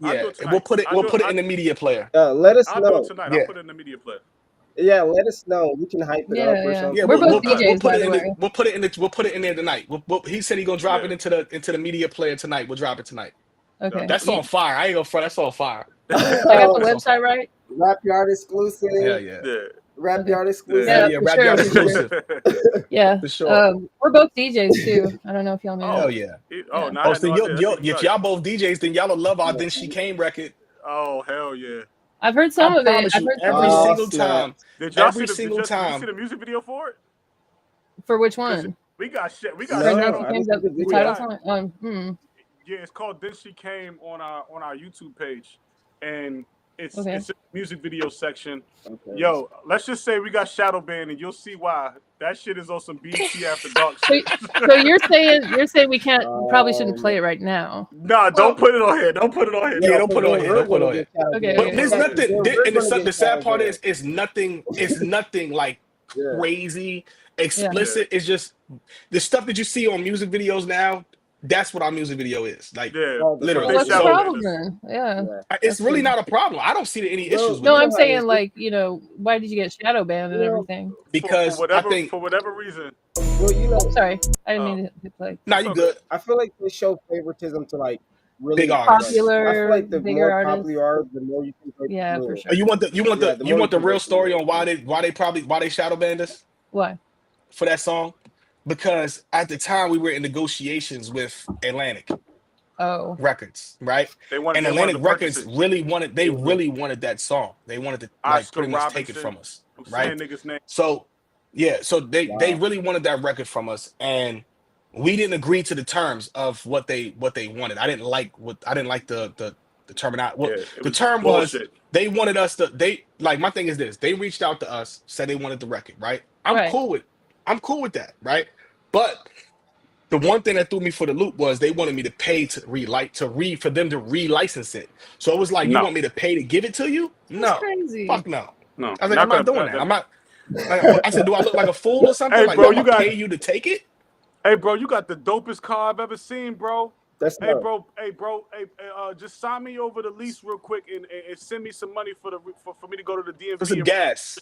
Yeah, we'll put it in the media player. Let us know. I'll do it tonight. I'll put it in the media player. Yeah, let us know. We can hype it up or something. Yeah, we're both DJs, by the way. We'll put it in there tonight. He said he's gonna drop it into the media player tonight. We'll drop it tonight. Okay. That's on fire. I ain't gonna front. That's on fire. I got the website right. Rapyard exclusive. Yeah. Rapyard exclusive. Yeah, Rapyard exclusive. Yeah. For sure. We're both DJs too. I don't know if y'all know. Oh yeah. So if y'all both DJs, then y'all will love our Then She Came record. Oh hell yeah. I've heard some of it. I've heard every single time. Did y'all see the music video for it? For which one? We got shit. The title song. Yeah, it's called "Then She Came" on our YouTube page, and it's a music video section. Okay. Yo, let's just say we got shadow banned, and you'll see why. That shit is on some BT After Dark shit. So you're saying we probably shouldn't play it right now? Nah, don't put it on here. Don't put it on here. Yeah, don't put it on here. Don't put it on here. Okay. But there's nothing. And the sad part is, it's nothing. It's nothing like crazy explicit. It's just the stuff that you see on music videos now. That's what our music video is. Like, literally. What's the problem then? Yeah. It's really not a problem. I don't see any issues with it. No, I'm saying, like, why did you get shadow banned and everything? Because for whatever reason. Well, sorry. I didn't mean to play. Nah, you good. I feel like they show favoritism to, like, really big artists. Popular, I feel like the more artists. popular artists, the more you can play. Yeah, for sure. You want the real story on why they shadow banned us? Why? For that song? Because at the time we were in negotiations with Atlantic Records, right? And Atlantic Records really wanted that song. They wanted to pretty much take it from us, right? So they really wanted that record from us, and we didn't agree to the terms of what they wanted. I didn't like the terminology. The term was they wanted us to. My thing is this: they reached out to us, said they wanted the record, right? I'm cool with that, right? But the one thing that threw me for the loop was they wanted me to pay for them to relicense it. So it was like, you want me to pay to give it to you? That's crazy. Fuck no. I was like, I'm not doing that. I'm not. I said, do I look like a fool or something? Hey, like, bro, pay you to take it? Hey, bro, you got the dopest car I've ever seen, bro. Hey, bro, just sign me over the lease real quick and send me some money for me to go to the DMV. For some gas.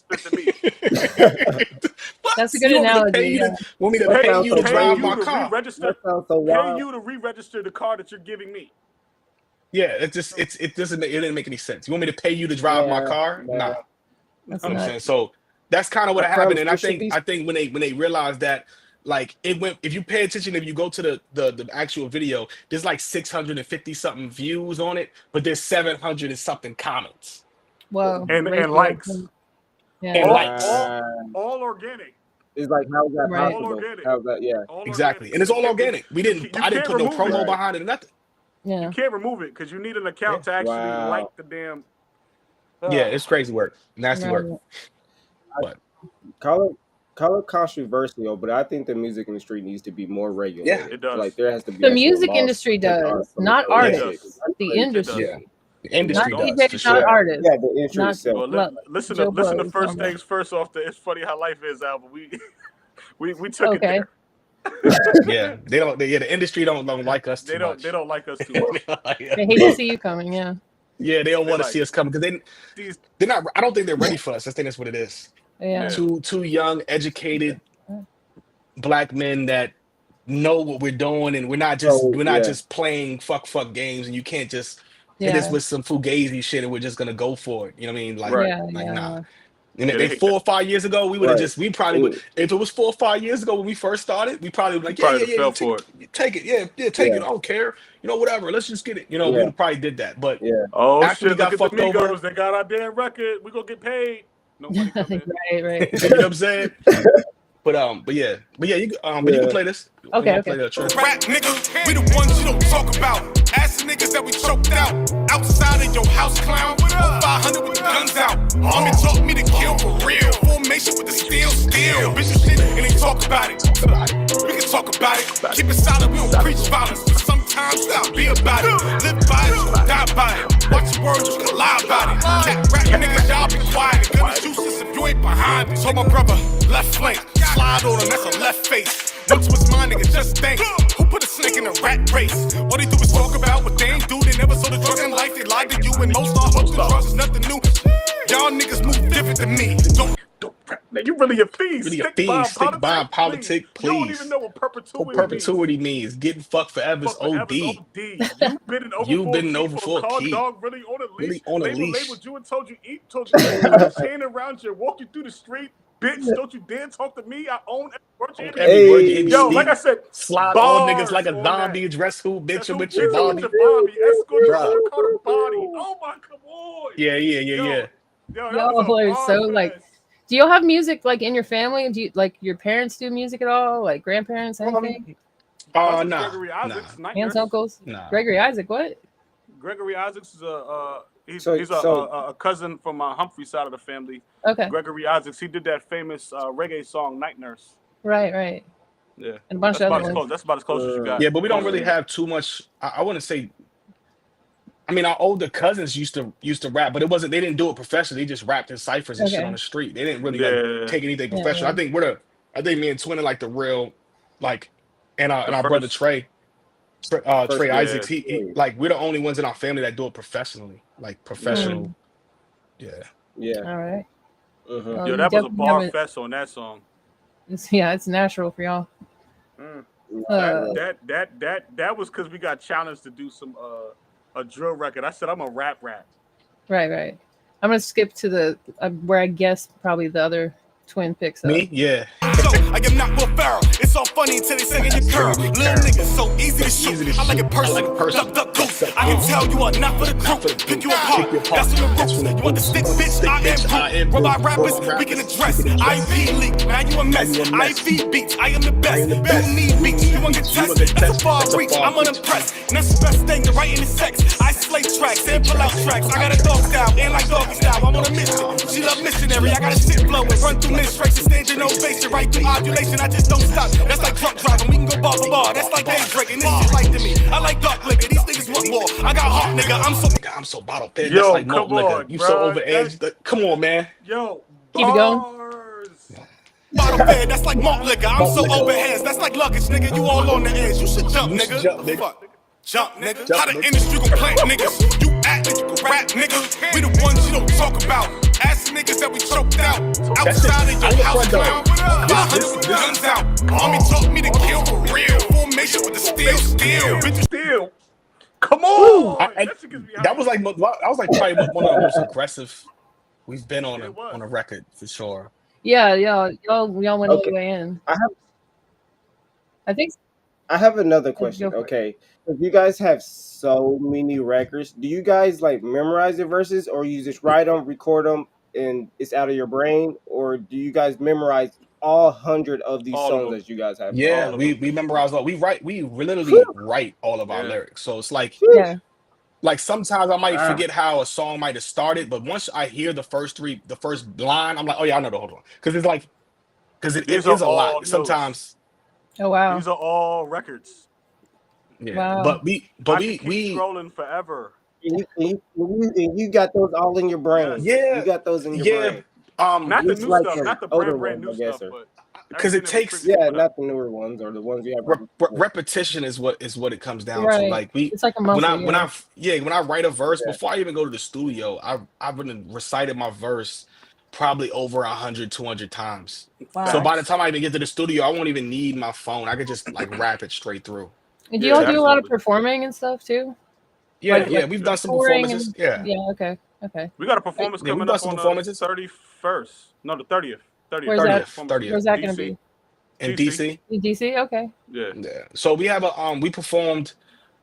That's a good analogy. Want me to pay you to drive my car? Pay you to re-register the car that you're giving me. Yeah, it didn't make any sense. You want me to pay you to drive my car? Nah. You know what I'm saying? So that's kind of what happened. And I think when they realized that, like, it went, if you pay attention, if you go to the actual video, there's like 650 something views on it, but there's 700 and something comments. Whoa. And likes. Yeah. And likes. All organic. It's like, how's that possible? All organic. How's that? Yeah. All exactly. Organic. And it's all organic. I didn't put no promo behind it or nothing. Yeah. You can't remove it because you need an account to actually like the damn. Yeah, it's crazy work. Nasty work. But call it controversial, but I think the music industry needs to be more regular. Yeah, it does. Like, there has to be the music industry does, not artists. The industry. Yeah. The industry not does. DJs, not artists. Yeah, the industry itself. Well, listen to First Things First off the It's Funny How Life Is album. We took it there. Yeah, they don't. The industry don't like us too much. They don't like us too much. They hate to see you coming. Yeah. Yeah, they don't want to see us coming because they're not. I don't think they're ready for us. I think that's what it is. Yeah. Two young, educated black men that know what we're doing, and we're not just playing fuck games, and you can't just hit us with some fugazi shit, and we're just gonna go for it. You know what I mean? Nah. And if 4 or 5 years ago, we would have we probably would. If it was 4 or 5 years ago when we first started, we probably would take it. Take it. I don't care. Whatever. Let's just get it. We probably did that. But after we got fucked over, they got our damn record. We gonna get paid. No money coming. Right. You know what I'm saying? But yeah, you can play this. Okay. Play that track. Rap niggas, we the ones you don't talk about. Ask the niggas that we choked out. Outside of your house, clown. 500 with the guns out. Army taught me to kill for real. formation with the steel. Bitches shit and they talk about it. We can talk about it. Keep it solid, we don't preach violence. But sometimes I'll be about it. Live by it, die by it. Watch your words, you can lie about it. Cat rap niggas, y'all be quiet. Gonna shoot this if you ain't behind me. Told my brother, left flank, slide on him, that's a left face. Once was mine, nigga, just think. Who put a snake in a rat race? All they do is talk about what they ain't do. They never saw the drug in life, they lied to you. And most are hooked and drugs is nothing new. Y'all niggas move different than me. Don't Man, you really a thief. Really a thief. Stick by politic, please. You don't even know what perpetuity means. Getting fucked forever is OD. You've been in over for a key. Dog really on a leash. Labeled you and told you eat. Told you chain around you, walk you through the street. Bitch, don't you dare talk to me. I own every word you Yo, like I said, slide all niggas like a zombie. Dress who bitch with your Bobby. Escort you to the body. Oh my, come on. Yeah. Yo, so like, do y'all have music like in your family? Do you like your parents do music at all? Like grandparents, anything? Nah. Aunts, uncles? Nah. Gregory Isaac, what? Gregory Isaacs is he's a cousin from Humphrey side of the family. Okay. Gregory Isaacs, he did that famous reggae song "Night Nurse." Right. Yeah. And a bunch of other ones. That's about as close as you got. Yeah, but we don't really have too much. I wouldn't say. I mean, our older cousins used to rap, but they didn't do it professionally. They just rapped in ciphers and shit on the street. They didn't really take anything professional. Yeah. I think me and Twin are like the real, like, and our brother Trey Isaacs. He like we're the only ones in our family that do it professionally, like professional. Yeah. All right. Yo, that was a bar fest on that song. It's natural for y'all. That was because we got challenged to do some a drill record. I said I'm a rap. Right. I'm gonna skip to the where I guess probably the other twin picks up. Me? Yeah. So, I am not Will Ferrell. It's all funny until they sing in your curl. Little niggas so easy to shoot. I like it personal. Duck, goose. I can tell you are not for the crew. Pick you apart. That's on the roof. You want the stick, bitch? I am proof. Robot rappers, we can address. IP leak. Now you a mess. I feed beats. I am the best. You don't need beats. You want to test? That's a far reach. I'm unimpressed. And that's the best thing. The writing is sex. I slay tracks and pull out tracks. I got a dog style and like doggy style. I'm on a mission. She love missionary. I got a shit blowing. Run through administration, standing ovation, right through ovulation. I just don't stop. That's like truck driving. We can go bar for bar. That's like day drinking. This shit like to me. I like dark liquor. These niggas want more. I got heart, nigga. I'm so bottle fed. That's like malt liquor. You so over edge. Come on, man. Yo, keep it going. Bottle fed. That's like malt liquor. I'm so over heads. That's like luggage, nigga. You all on the edge. You should jump, nigga. Fuck. Jump, nigga. How the industry gon' plant niggas? You act like you can rap, nigga. We the ones you don't talk about. Ask niggas that we choked out. Outside of your house, clown. 500 with guns out. Army taught me to kill for real. Formation with the steel. Come on. That was like probably one of the most aggressive we've been on a record for sure. Yeah, y'all went all the way in. I have another question. Okay, if you guys have so many records, do you guys like memorize the verses, or you just write them, record them, and it's out of your brain, or do you guys memorize all 100 of these songs that you guys have? Yeah, we memorize all. We literally write all of our lyrics. So it's like like sometimes I might forget how a song might have started, but once I hear the first line, I'm like, oh yeah, I know the whole one, because it is a lot notes. Sometimes. Oh wow! These are all records. Yeah, wow. but we scrolling forever. And you got those all in your brain. Yeah, you got those in your brain. Not the new stuff, not the brand new stuff, but because it takes not the newer ones or the ones you have. Repetition is what it comes down to. Like it's like a muscle, when I write a verse before I even go to the studio, I've been recited my verse probably over 100, 200 times. Wow. So by the time I even get to the studio, I won't even need my phone. I could just like rap it straight through. And do y'all do a lot of performing and stuff too? Yeah, we've done some performances. Yeah, okay. We got a performance coming up on the 31st. No, the 30th. 30th. Where's that going to be? In DC. In DC, okay. Yeah. So we have we performed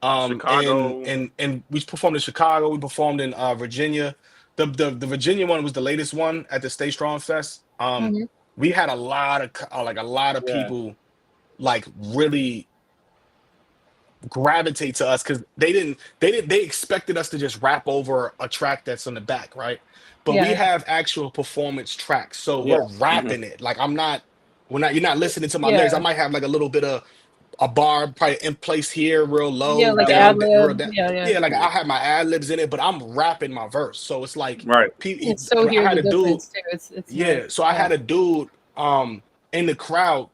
Chicago. and we performed in Chicago. We performed in Virginia. The Virginia one was the latest one at the Stay Strong Fest. We had a lot of people like really gravitate to us because they expected us to just rap over a track that's on the back, right? But we have actual performance tracks, so we're rapping it. Like you're not listening to my lyrics. I might have like a little bit of a bar probably in place here, real low, like down, real ad-lib. down. Yeah, like I have my ad libs in it, but I'm rapping my verse. So it's like It's so I had the a dude. difference too. It's nice. So I had a dude in the crowd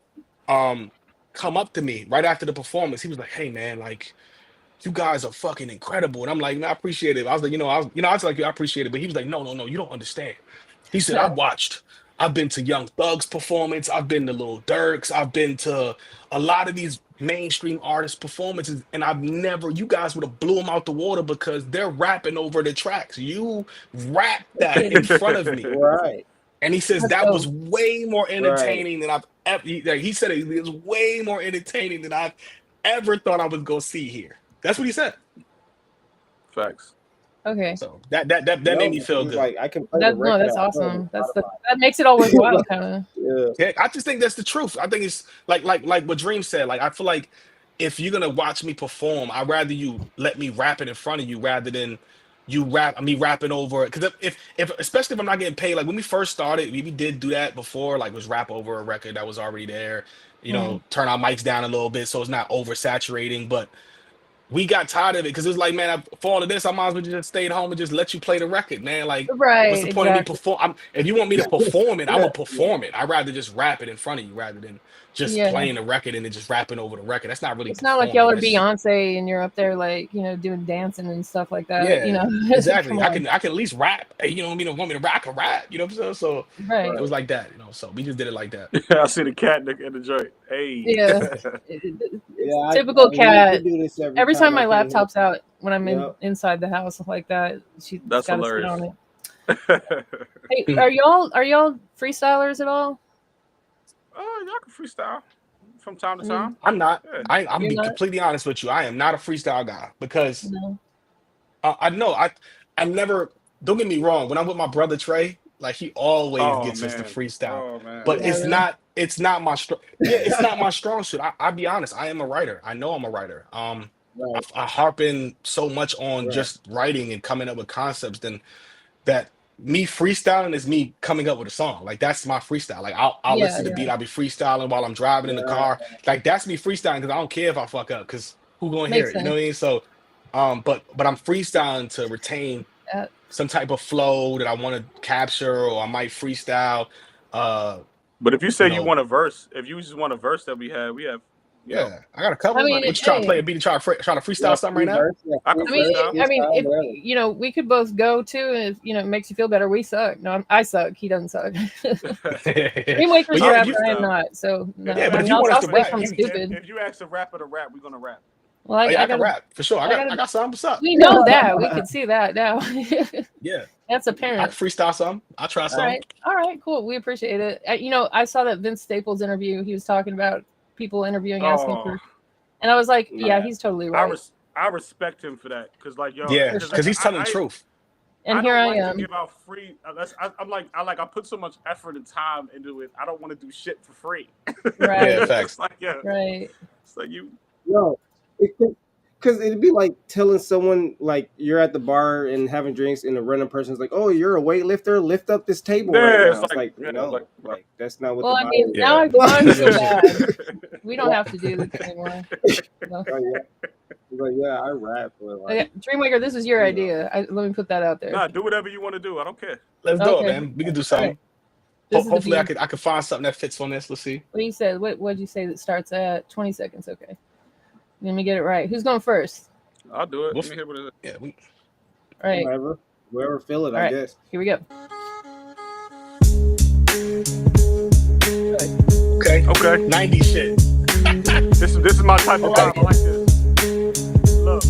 come up to me right after the performance. He was like, "Hey man, like you guys are fucking incredible." And I'm like, "No, I appreciate it." I was like, I was like, "I appreciate it." But he was like, "No, you don't understand." He said, I've been to Young Thug's performance. I've been to Lil Durk's. I've been to a lot of these mainstream artists' performances. And you guys would have blew them out the water because they're rapping over the tracks. You rap that in front of me. Right. And he says that was way more entertaining than I've ever, he said it was way more entertaining than I've ever thought I was going to see here. That's what he said. Facts. Okay. So that made me feel good. Like I can play that's awesome. That makes it all worthwhile, kind of. Yeah, I just think that's the truth. I think it's like what Dream said. Like I feel like if you're gonna watch me perform, I'd rather you let me rap it in front of you rather than you me rapping over it. Because if especially if I'm not getting paid, like when we first started, we did do that before. Like was rap over a record that was already there. Turn our mics down a little bit so it's not oversaturating, but. We got tired of it because it was like, man, for all of this, I might as well just stay at home and just let you play the record, man. Like, what's the point of me perform? If you want me to perform it, I'm gonna perform it. I'd rather just rap it in front of you rather than just playing the record and then just rapping over the record. That's not really. It's not like y'all are Beyonce and you're up there like doing dancing and stuff like that. Yeah, exactly. I can at least rap. You know what I mean? Want me to rap? I can rap. You know what I'm saying? So it was like that. So we just did it like that. Yeah, I see the cat in the joint. Hey. Yeah. Typical cat. Every time my laptop's out when I'm inside the house like that, that's got hilarious. to sit on it. Hey, are y'all freestylers at all? Y'all can freestyle from time to time. I'm not. Yeah. I'm being completely honest with you. I am not a freestyle guy because I know I never. Don't get me wrong. When I'm with my brother Trey, like he always gets us to freestyle, but it's not. It's not my it's not my strong suit. I'll be honest. I am a writer. I know I'm a writer. I harp in so much on just writing and coming up with concepts, then that me freestyling is me coming up with a song. Like that's my freestyle. Like I'll listen to the beat. I'll be freestyling while I'm driving in the car. Like that's me freestyling because I don't care if I fuck up because who gonna hear it? You know what I mean? So, but I'm freestyling to retain some type of flow that I want to capture, or I might freestyle. But if you say you want a verse, if you just want a verse that we have. Yeah, I got a couple. What you trying to play a beat and try to freestyle something right now? I mean, if we could both go too, and if it makes you feel better, we suck. No, I suck. He doesn't suck. Dreamwaker's a rapper, I am not. So no. Yeah, but if you want us to rap, if you ask a rapper to rap, we're gonna rap. Well, I can rap for sure. I got something. What's up? We know that. We can see that now. Yeah, that's apparent. I can freestyle something. I'll try something. All right, cool. We appreciate it. I saw that Vince Staples interview. He was talking about people interviewing asking for, and I was like, yeah, he's totally right. I respect him for that because because he's telling the truth. And here I am. To give out free. I put so much effort and time into it. I don't want to do shit for free. Right. Yeah, facts. Right. It's like you. No. Because it'd be like telling someone like you're at the bar and having drinks and a random person's like, "Oh, you're a weightlifter. Lift up this table." Yeah, right now. It's like that's not what. Well, I mean, now I've learned so bad. We don't have to do this anymore. I rap. Dreamwaker, this is your idea. Let me put that out there. Nah, do whatever you want to do. I don't care. Let's do it, man. We can do something. Right. Hopefully, I could find something that fits on this. Let's see. What you said? What'd you say that starts at 20 seconds? Okay. Let me get it right. Who's going first? I'll do it. Let me hear what it is. Yeah, all right. Whoever feel it, I guess. Here we go. Okay. 90s shit. This is my type of vibe. I like this. Look.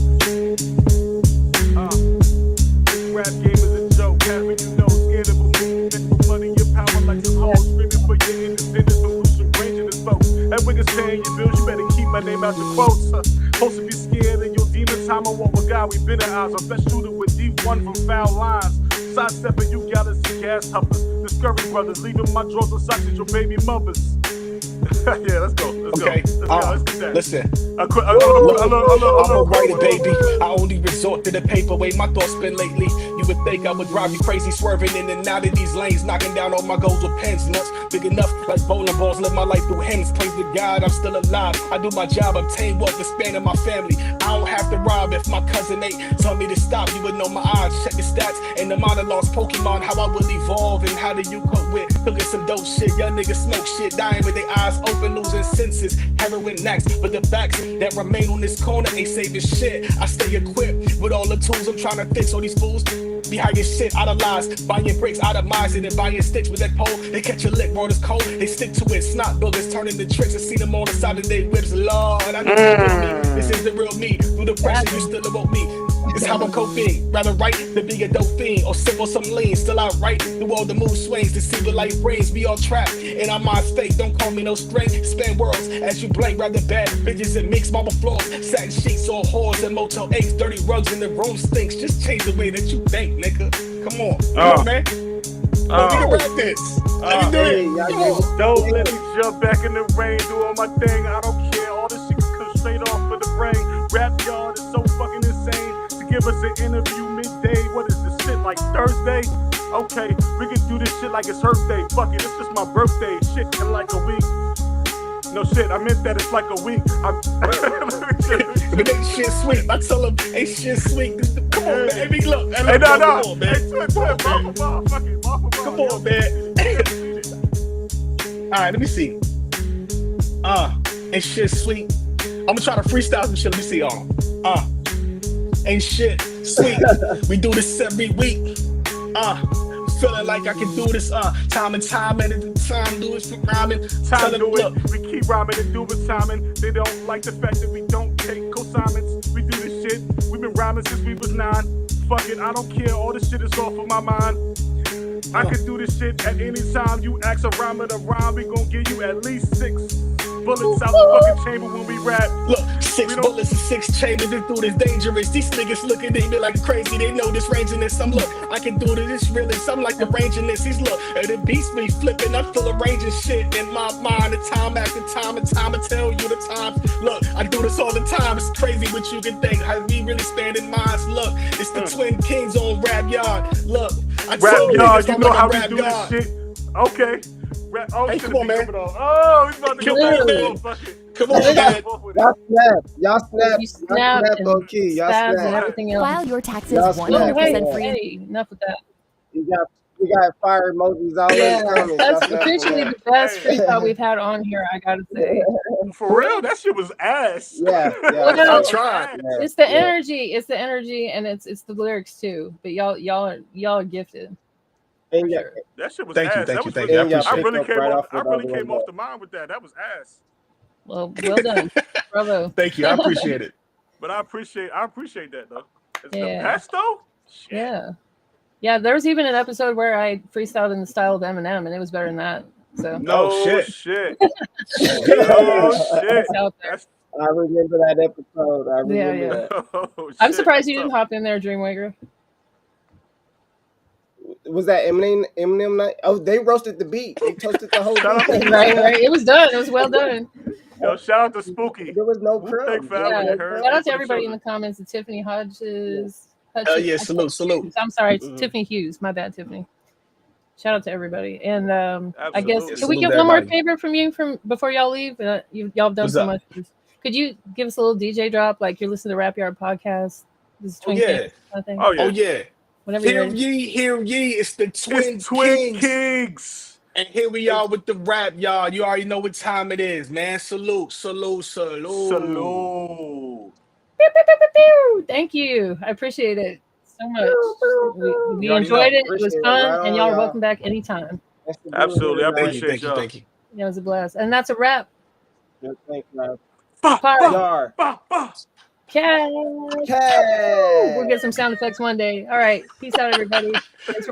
This rap game is a joke. Having scared of a movement for money, your power like some hoes screaming for your independence, but losing range in this folks. That nigga's paying your bills, you better keep my name out your quotes. Supposed to be scared of your demon time. I walk with God, we been in eyes. I'm best shooter with D1 from foul lines. Sidestepping, you galaxy gas huffers. Discovery brothers, leaving my drawers of sausage your baby mothers. Yeah, let's go. Okay. Listen. I'm a writer, baby. I only resort to the paper way my thoughts been lately. You would think I would drive you crazy, swerving in and out of these lanes, knocking down all my goals with pens, nuts big enough like bowling balls. Live my life through hymns. Praise to God, I'm still alive. I do my job, obtain wealth, expanding my family. I don't have to rob. If my cousin ain't tell me to stop, you would know my odds. Check the stats and the monologues, Pokemon, how I will evolve and how do you cope with cooking some dope shit. Young niggas smoke shit, dying with their eyes open, losing senses, heroin next. But the facts that remain on this corner ain't saving shit. I stay equipped with all the tools I'm trying to fix. All these fools be hiding shit out of lies, buying bricks out of mines and then buying sticks with that pole. They catch a lick, word is cold, they stick to it. Snot builders turning the tricks. I see them on the side of their whips. Lord, I know me. This is the real me. Through the pressure, you still about me. It's how I'm coping. Rather write than be a dope fiend or sip on some lean. Still I write through all the mood swings to see what life brings. Be all trapped in our mind state. Don't call me no string. Span worlds as you blank. Rather bad bitches and mixed marble floors, satin sheets or whores and Motel 8s. Dirty rugs in the room stinks. Just change the way that you think, nigga. Come on, man. We can rap this. Let me do it. Don't let me jump back in the rain, doing my thing. I don't care. All this shit can come straight off of the brain. Rap yard is so fucking insane. To give us an interview midday. What is this shit, like Thursday? Okay, we can do this shit like it's Earth Day. Fuck it, it's just my birthday. Shit in like a week. No shit, I meant that it's like a week. But ain't shit sweet. I tell them, ain't shit sweet. Come on, man. Hey, look. Hey, no. Come on, man. Come on, man. All right, let me see. Ain't shit sweet. I'm gonna try to freestyle some shit. Let me see. Ain't shit sweet. We do this every week. Feeling like I can do this time and time and time. Do it for rhyming. Time do it. We keep rhyming and do it timing. They don't like the fact that we don't take consignments. We do this shit. We've been rhyming since we was 9. Fuck it, I don't care. All this shit is off of my mind. I can do this shit at any time. You ask a rhymer to rhyme, we gon' give you at least 6 bullets out the fucking chamber when we rap. Look, 6 bullets and 6 chambers. This dude is dangerous. These niggas looking at me like crazy. They know this ranginess. I'm look, I can do this really. Some like the ranginess. He's look, and the beats be flipping. I'm still arranging shit in my mind. And time after time and time. I tell you the times. Look, I do this all the time. It's crazy what you can think. How we really spanning minds. Look, it's the Twin Kings on Rap Yard. Look, I Rap Yard, you know like how we do this shit. Okay. Hey, come on, man. Oh, he's about to come go on, man. Come on, man. Y'all snap, low key. Y'all snap. And everything else. File your taxes 100% free. Hey, enough with that. We got fire emojis all in the comments. That's officially the best freestyle we've had on here, I gotta say. For real, that shit was ass. Yeah. I tried. It's the energy. It's the energy, and it's the lyrics too. But y'all are gifted. Sure. That shit was thank ass. you. I really came off the mind with that. That was ass. Well done. Bravo. Thank you. I appreciate it. But I appreciate that though. It's the best though? Shit. Yeah, there was even an episode where I freestyled in the style of Eminem, and it was better than that. So Shit. I remember that episode. That. I'm surprised you didn't hop in there, Dreamwaker. Was that Eminem night? Oh, they roasted the beat. They toasted the whole beat. Right. It was done. It was well done. Yo, shout out to Spooky. There was no crowd. Shout out to everybody in the comments. To Tiffany Hodges. Salute. I'm sorry, it's Tiffany Hughes. My bad, Tiffany. Shout out to everybody. And I guess can we get one more favor from you before y'all leave? Y'all have done so much. Could you give us a little DJ drop, like you're listening to Rap Yard podcast? This is Twin Kings, Oh yeah. Whenever hear ye, it's the Twin Kings. And here we are with the Rap Yard. You already know what time it is, man. Salute. Thank you. I appreciate it so much. We enjoyed it. It was fun, and y'all are welcome back anytime. Absolutely. I appreciate y'all. Thank you. Yeah, it was a blast. And that's a wrap. Thank you. We'll get some sound effects one day. All right. Peace out, everybody. Thanks for